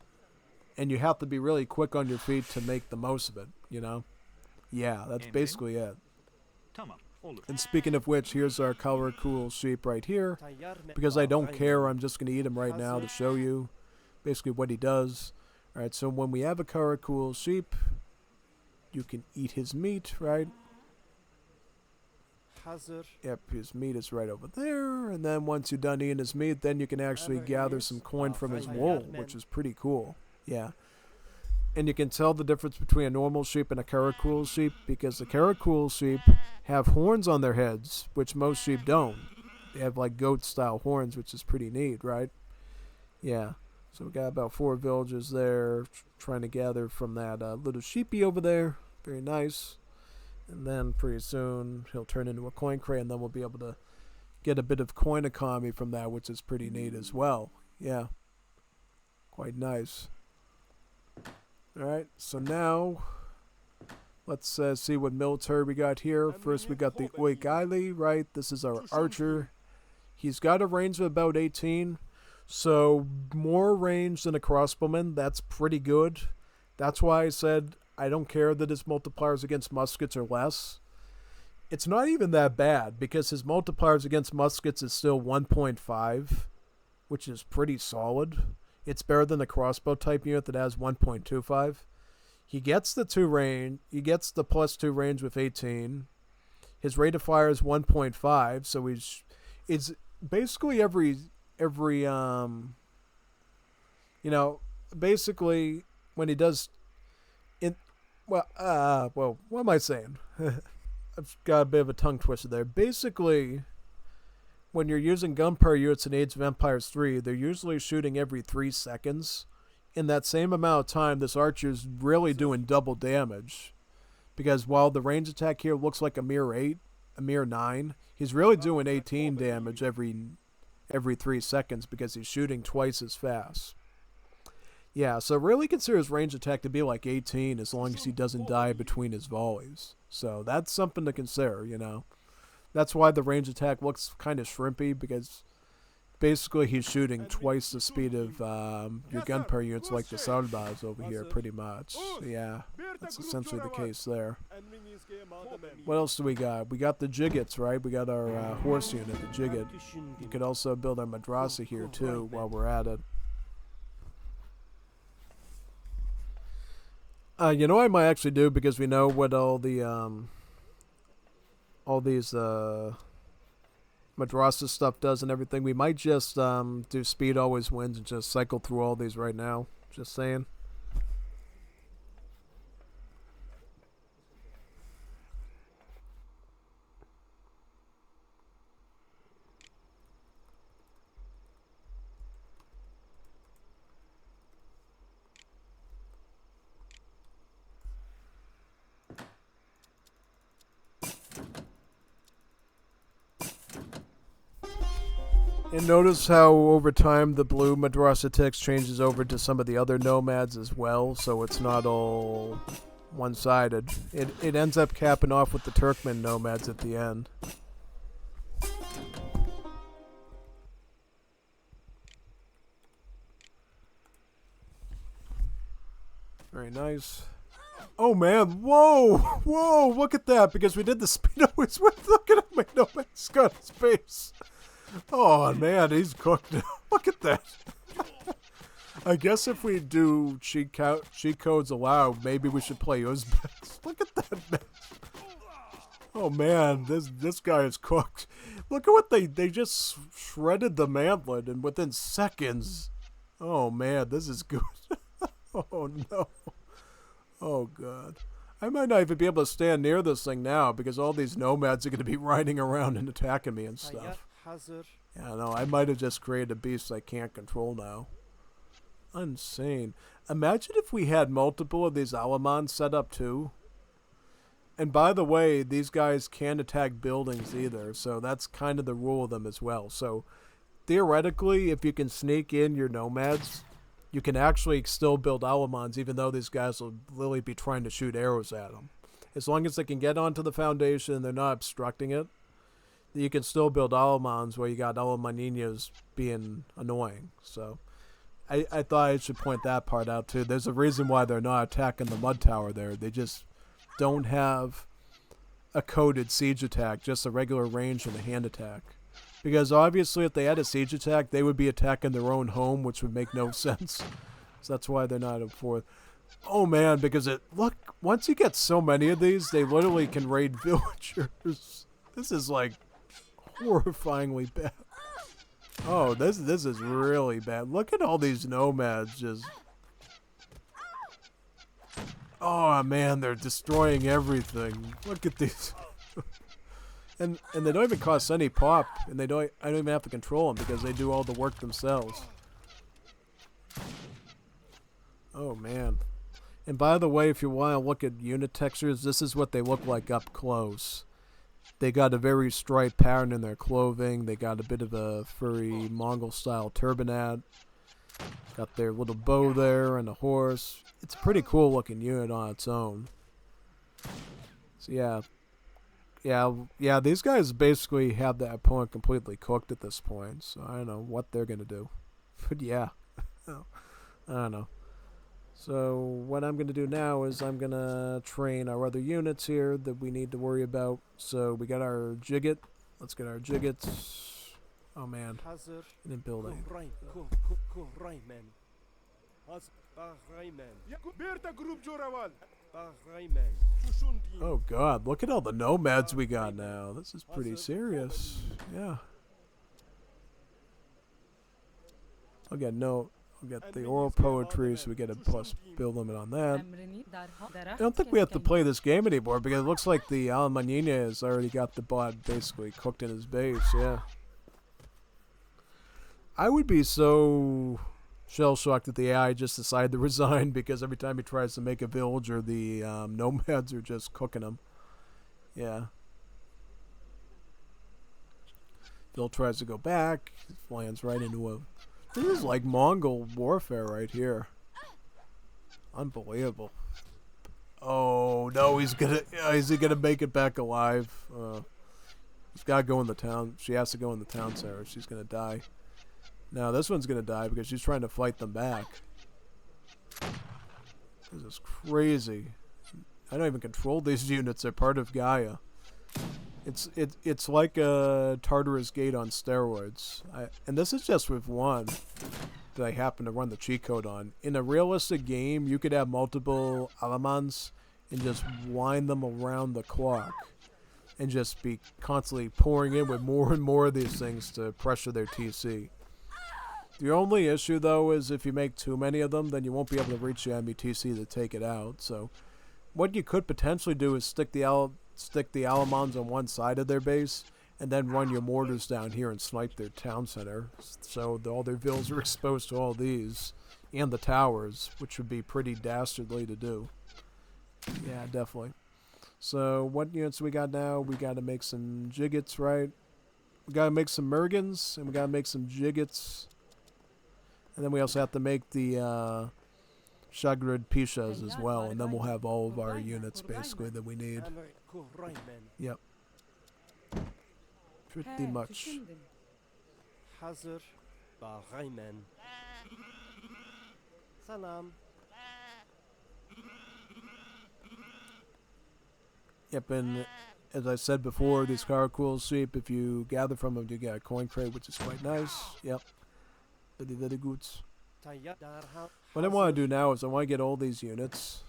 And you have to be really quick on your feet to make the most of it, you know? Yeah, that's basically it. Tamam, olur. And speaking of which, here's our color cool sheep right here. Because I don't care, I'm just going to eat him right now to show you basically what he does. Alright, so when we have a color cool sheep, you can eat his meat, right? Yep, his meat is right over there. And then once you're done eating his meat, then you can actually gather some coin from his wool, which is pretty cool. Yeah. And you can tell the difference between a normal sheep and a Karakul sheep because the Karakul sheep have horns on their heads, which most sheep don't. They have like goat-style horns, which is pretty neat, right? Yeah. So we got about 4 villagers there trying to gather from that little sheepy over there. Very nice. And then pretty soon he'll turn into a coin crate, and then we'll be able to get a bit of coin economy from that, which is pretty neat as well. Yeah. Quite nice. Alright, so now let's see what military we got here. First we got the Oikaili, right? This is our archer. He's got a range of about 18. So more range than a crossbowman. That's pretty good. That's why I said I don't care that his multipliers against muskets are less. It's not even that bad because his multipliers against muskets is still 1.5, which is pretty solid. It's better than the crossbow type unit that has 1.25. He gets the 2 range. He gets the +2 range with 18. His rate of fire is 1.5, so it's basically every basically when he does what am I saying? I've got a bit of a tongue twister there. Basically, when you're using gunpowder units in Age of Empires 3, they're usually shooting every 3 seconds. In that same amount of time, this archer's really doing double damage. Because while the range attack here looks like a mere 9, he's really doing 18 damage every 3 seconds because he's shooting twice as fast. Yeah, so really consider his range attack to be like 18 as long as he doesn't die between his volleys. So that's something to consider, you know. That's why the range attack looks kind of shrimpy, because basically he's shooting twice the speed of your gunpowder units like the Citadels over here, pretty much. Yeah, that's essentially the case there. What else do we got? We got the Jiggets, right? We got our horse unit, the Jigget. You could also build our madrasa here, too, while we're at it. You know what I might actually do, because we know what all these madrasa stuff does and everything. We might just do speed always wins and just cycle through all these right now. Just saying. And notice how over time the blue madrasa text changes over to some of the other nomads as well, so it's not all one-sided. It ends up capping off with the Turkmen nomads at the end. Very nice. Oh man, whoa, look at that, because we did the speed always with. Look at him, my nomad's got his face. Oh man, he's cooked. Look at that. I guess if we do cheat codes allowed, maybe we should play Uzbeks. Look at that man. Oh man, this guy is cooked. Look at what they just shredded the mantlet, and within seconds. Oh man, this is good. Oh no. Oh god. I might not even be able to stand near this thing now because all these nomads are going to be riding around and attacking me and stuff. Yeah, no, I might have just created a beast I can't control now. Insane. Imagine if we had multiple of these Alamans set up too. And by the way, these guys can't attack buildings either, so that's kind of the rule of them as well. So theoretically, if you can sneak in your nomads, you can actually still build Alamans even though these guys will literally be trying to shoot arrows at them. As long as they can get onto the foundation and they're not obstructing it, you can still build Alamans where you got Alamaninas being annoying. So I thought I should point that part out too. There's a reason why they're not attacking the mud tower there. They just don't have a coded siege attack, just a regular range and a hand attack. Because obviously if they had a siege attack, they would be attacking their own home, which would make no sense. So that's why they're not up for. Oh man, because look, once you get so many of these, they literally can raid villagers. This is like horrifyingly bad. Oh, this is really bad. Look at all these nomads just. Oh man, they're destroying everything. Look at these. And they don't even cost any pop, and I don't even have to control them because they do all the work themselves. Oh man. And by the way, if you want to look at unit textures, this is what they look like up close. They got a very striped pattern in their clothing. They got a bit of a furry Mongol style turbanat. Got their little bow there and a horse. It's a pretty cool looking unit on its own. So yeah, these guys basically have that opponent completely cooked at this point. So I don't know what they're going to do. But yeah, I don't know. So what I'm going to do now is I'm going to train our other units here that we need to worry about. So we got our Jigget. Let's get our Jiggets. Oh man, I didn't build any. Oh god, look at all the nomads we got now. This is pretty serious. Yeah. I'll get the oral poetry, so we get a plus build limit on that. I don't think we have to play this game anymore because it looks like the Almanina has already got the bot basically cooked in his base, yeah. I would be so shell-shocked that the AI just decided to resign because every time he tries to make a villager, the nomads are just cooking him. Yeah. Bill tries to go back, lands right into a... This is like Mongol warfare right here. Unbelievable. Oh, no, is he gonna make it back alive? He's gotta go in the town. She has to go in the town center. She's gonna die. Now this one's gonna die because she's trying to fight them back. This is crazy. I don't even control these units. They're part of Gaia. It's like a Tartarus Gate on steroids. And this is just with one that I happen to run the cheat code on. In a realistic game, you could have multiple Alamans and just wind them around the clock and just be constantly pouring in with more and more of these things to pressure their TC. The only issue, though, is if you make too many of them, then you won't be able to reach the enemy TC to take it out. So what you could potentially do is stick the Alamans on one side of their base and then run your mortars down here and snipe their town center. So all their villas are exposed to all these and the towers, which would be pretty dastardly to do. Yeah, definitely. So what units we got now? We got to make some Jiggets, right? We got to make some Mergans, and we got to make some Jiggets. And then we also have to make the Shagrid Pishas as well, and then we'll have all of our units basically that we need. Yep. Pretty much. Yep, and as I said before, these Karakuls sweep, if you gather from them, you get a coin crate, which is quite nice. Yep. Very, very good. What I want to do now is I want to get all these units,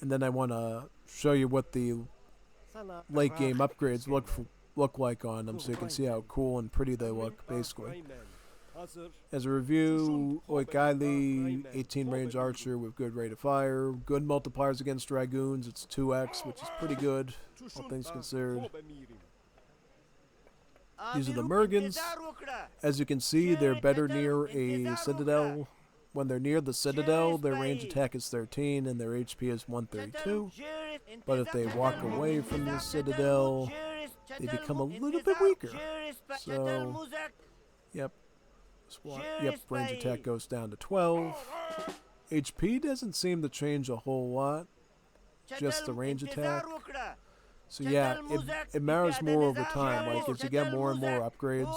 and then I want to show you what the late game upgrades look like on them, so you can see how cool and pretty they look, basically. As a review, Oikali, 18 range archer with good rate of fire, good multipliers against dragoons. It's 2x, which is pretty good, all things considered. These are the Mergens. As you can see, they're better near a Citadel. When they're near the Citadel, their range attack is 13 and their HP is 132. But if they walk away from the Citadel, they become a little bit weaker. So, yep, range attack goes down to 12. HP doesn't seem to change a whole lot, just the range attack. So yeah, it matters more over time. Like as you get more and more upgrades,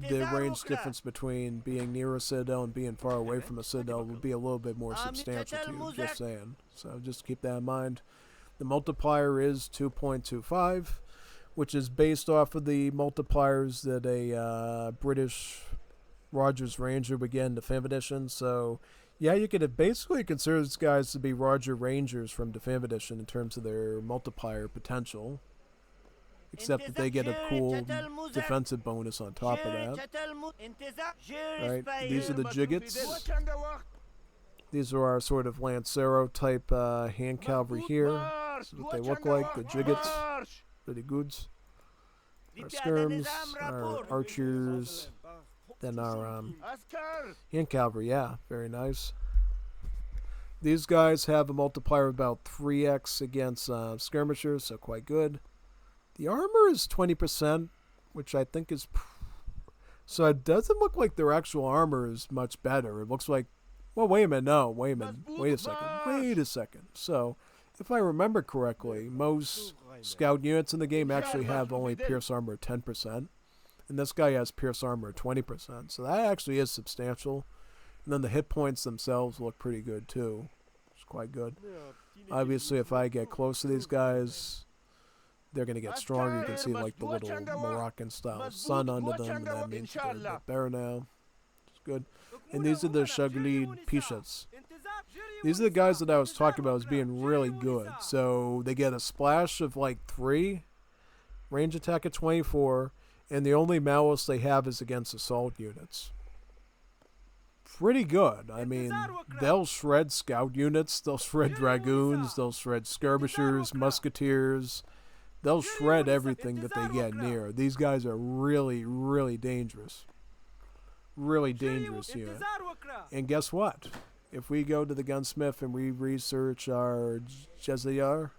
the range difference between being near a Citadel and being far away from a Citadel will be a little bit more substantial to you, just saying. So just keep that in mind. The multiplier is 2.25, which is based off of the multipliers that a British Rogers Ranger would get in the 5th edition. So yeah, you could basically consider these guys to be Roger Rangers from Definitive Edition in terms of their multiplier potential. Except that they get a cool defensive bonus on top of that. Right, these are the Jiggets. These are our sort of Lancero type hand cavalry here. This is what they look like, the Jiggets. Pretty goods. Our skirms, our archers, then our hand cavalry, yeah, very nice. These guys have a multiplier of about 3x against skirmishers, so quite good. The armor is 20%, which I think is... So it doesn't look like their actual armor is much better. It looks like... Well, wait a minute, no, wait a second. So, if I remember correctly, most scout units in the game actually have only pierce armor 10%. And this guy has pierce armor 20%. So that actually is substantial. And then the hit points themselves look pretty good too. It's quite good. Obviously, if I get close to these guys, they're going to get stronger. You can see like the little Moroccan style sun under them. And that means they're a bit better now. It's good. And these are the Shaglid Pishas. These are the guys that I was talking about as being really good. So they get a splash of like 3, range attack at 24, and the only malice they have is against assault units. Pretty good. I mean, they'll shred scout units, they'll shred dragoons, they'll shred skirmishers, musketeers. They'll shred everything that they get near. These guys are really, really dangerous. Really dangerous here. And guess what? If we go to the gunsmith and we research our Jezayar,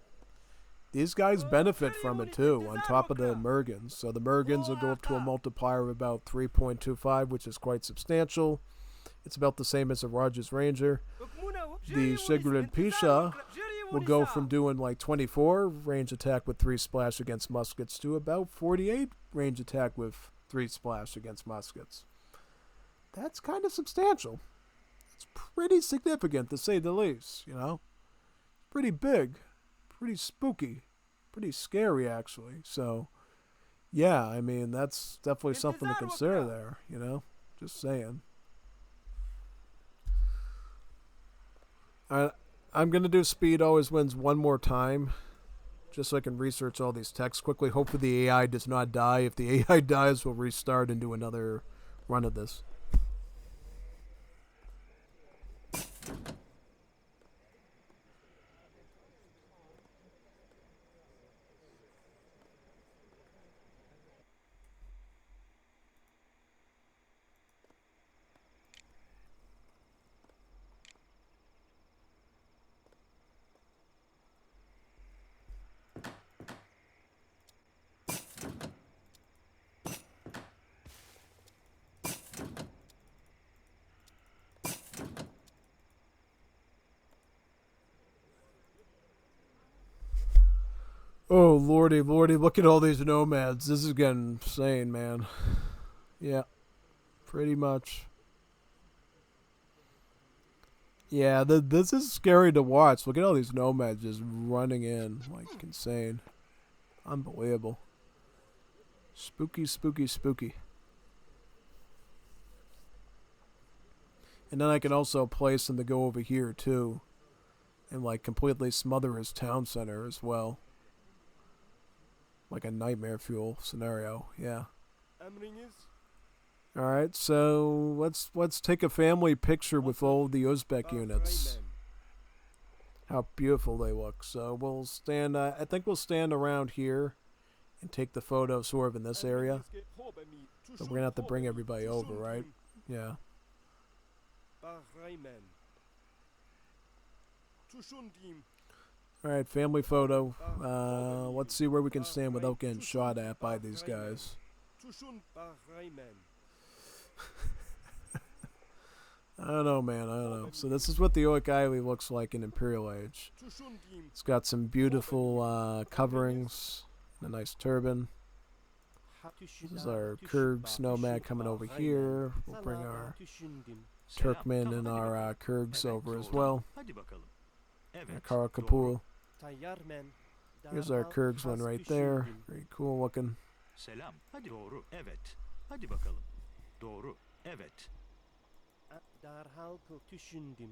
these guys benefit from it too, on top of the Mergens. So the Mergens will go up to a multiplier of about 3.25, which is quite substantial. It's about the same as a Rogers Ranger. The Shigrud Pisha will go from doing like 24 range attack with 3 splash against muskets to about 48 range attack with 3 splash against muskets. That's kind of substantial. It's pretty significant, to say the least, you know. Pretty big, pretty spooky, pretty scary, actually. So, yeah, I mean, that's definitely something to consider there, you know. Just saying. I'm going to do Speed Always Wins one more time, just so I can research all these texts quickly. Hopefully the AI does not die. If the AI dies, we'll restart and do another run of this. Oh, lordy, look at all these nomads. This is getting insane, man. Yeah, pretty much. Yeah, this is scary to watch. Look at all these nomads just running in like insane. Unbelievable. Spooky, spooky, spooky. And then I can also place him to go over here, too. And, like, completely smother his town center as well. Like a nightmare fuel scenario, yeah. All right, so let's take a family picture with all the Uzbek units. How beautiful they look. So we'll stand. I think we'll stand around here and take the photo sort of in this area. But we're gonna have to bring everybody over, right? Yeah. All right, family photo. Let's see where we can stand without getting shot at by these guys. I don't know, man. I don't know. So this is what the Oik looks like in Imperial Age. It's got some beautiful coverings, a nice turban. This is our Kurgs nomad coming over here. We'll bring our Turkmen and our Kurgs over as well. Kara Kapul. Here's our Kurgs one right there. Very cool looking. Selam. Hadi doğru. Evet. Hadi bakalım. Doğru. Evet. Derhal kıl düşündüm.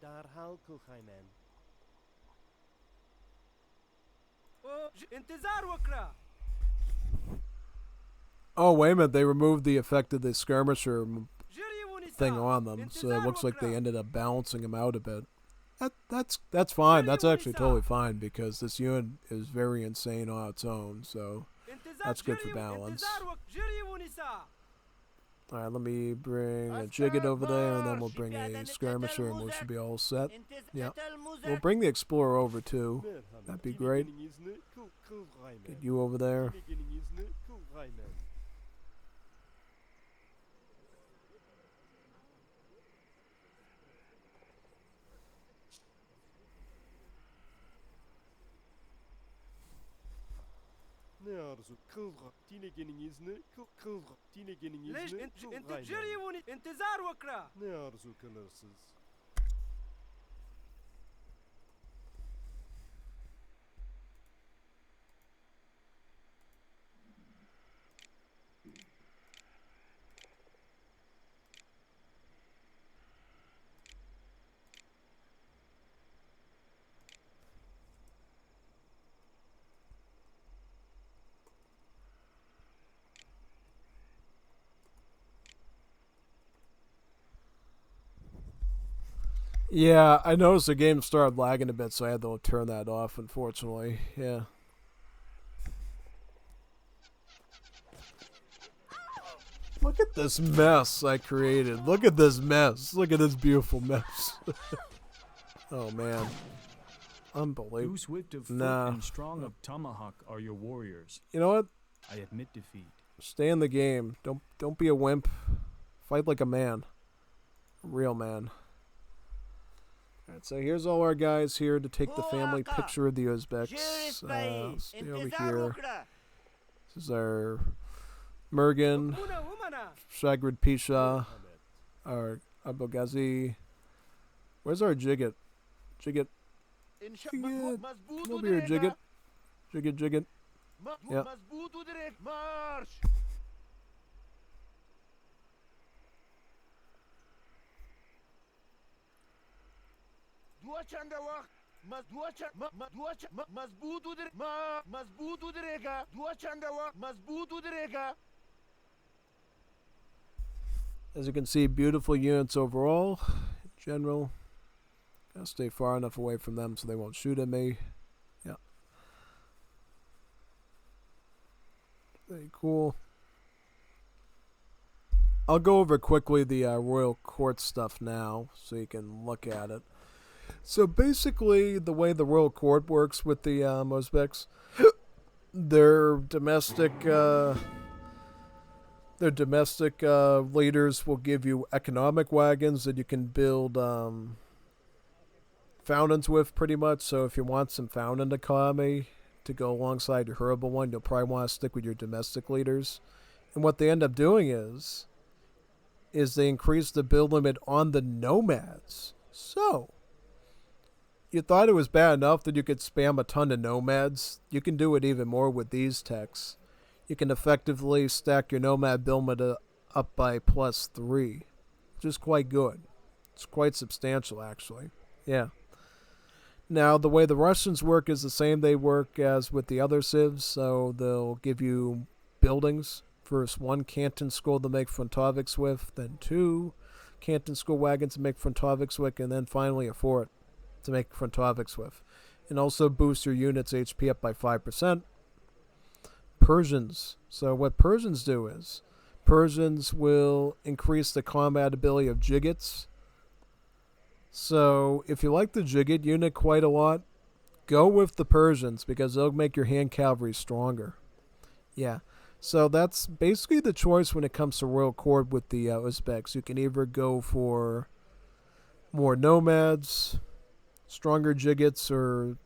Derhal kıl hemen. انتظار وكرة. Oh, wait a minute. They removed the effect of the skirmisher thing on them, so it looks like they ended up balancing them out a bit. That's fine. That's actually totally fine because this unit is very insane on its own, so that's good for balance. Alright, let me bring a Jigget over there, and then we'll bring a skirmisher, and we should be all set. Yeah. We'll bring the Explorer over, too. That'd be great. Get you over there. Ne arzu kılga dinegenin izni kılga dinegenin izni انت جريوني انتظار وكرة ne arzu kılırsız. Yeah, I noticed the game started lagging a bit, so I had to turn that off, unfortunately. Yeah. Look at this mess I created. Look at this mess. Look at this beautiful mess. Oh, man. Unbelievable. Too swift of foot and strong of tomahawk are your warriors. You know what? I admit defeat. Stay in the game. Don't be a wimp. Fight like a man. A real man. Alright, so here's all our guys here to take the family picture of the Uzbeks. Stay over here. This is our Mergen, Shagrid Pisha, our Aboghazi. Where's our Jigget? Jigget. Jigget. Come over here, Jigget. Jigget. Yeah. As you can see, beautiful units overall. In general, gotta stay far enough away from them so they won't shoot at me. Yeah. Very cool. I'll go over quickly the royal court stuff now so you can look at it. So basically, the way the royal court works with the Uzbeks, their domestic leaders will give you economic wagons that you can build fountains with, pretty much. So if you want some fountain economy to go alongside your herbal one, you'll probably want to stick with your domestic leaders. And what they end up doing is they increase the build limit on the nomads. So you thought it was bad enough that you could spam a ton of nomads. You can do it even more with these techs. You can effectively stack your nomad build limit up by +3, which is quite good. It's quite substantial, actually. Yeah. Now, the way the Russians work is the same they work as with the other civs, so they'll give you buildings First, 1 Canton School to make Frontovics with, then 2 Canton School wagons to make Frontovics with, and then finally a fort to make Frontovics with. And also boost your unit's HP up by 5%. Persians. So what Persians do is, Persians will increase the combat ability of Jiggits. So if you like the Jigit unit quite a lot, go with the Persians because they'll make your hand cavalry stronger. Yeah. So that's basically the choice when it comes to Royal Court with the Uzbeks. You can either go for more nomads, stronger Jigits, or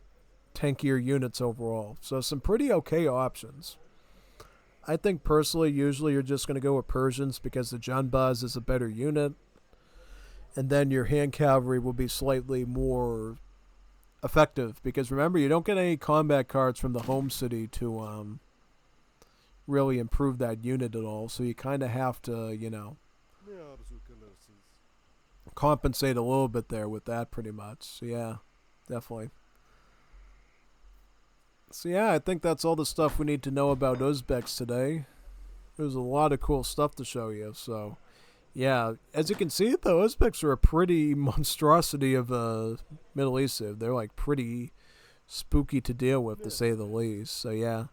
tankier units overall. So some pretty okay options. I think personally, usually you're just going to go with Persians because the Janbaz is a better unit. And then your hand cavalry will be slightly more effective. Because remember, you don't get any combat cards from the home city to really improve that unit at all. So you kind of have to, compensate a little bit there with that pretty much. So yeah, definitely. So yeah, I think that's all the stuff we need to know about Uzbeks today. There's a lot of cool stuff to show you. So yeah, as you can see, the Uzbeks are a pretty monstrosity of Middle East. They're like pretty spooky to deal with, to say the least. So yeah.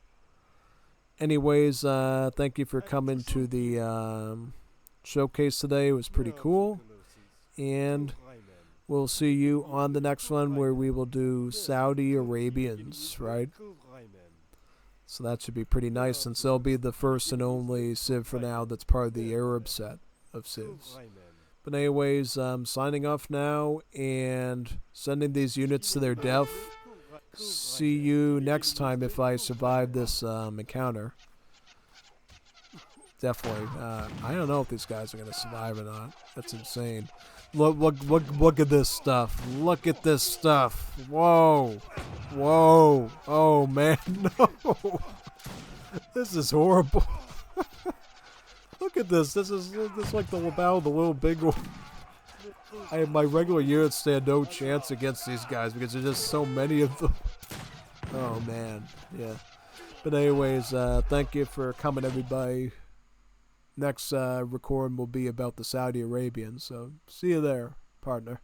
Anyways, thank you for coming to the showcase today. It was pretty cool. And we'll see you on the next one where we will do Saudi Arabians, right? So that should be pretty nice since they'll be the first and only Civ for now that's part of the Arab set of Civs. But anyways, I'm signing off now and sending these units to their death. See you next time if I survive this encounter. Definitely. I don't know if these guys are going to survive or not. That's insane. Look at this stuff. Look at this stuff. Whoa. Whoa. Oh, man. No. This is horrible. Look at this. This is like the battle of the little big one. My regular units stand no chance against these guys because there's just so many of them. Oh, man. Yeah. But anyways, thank you for coming, everybody. Next recording will be about the Saudi Arabians. So see you there, partner.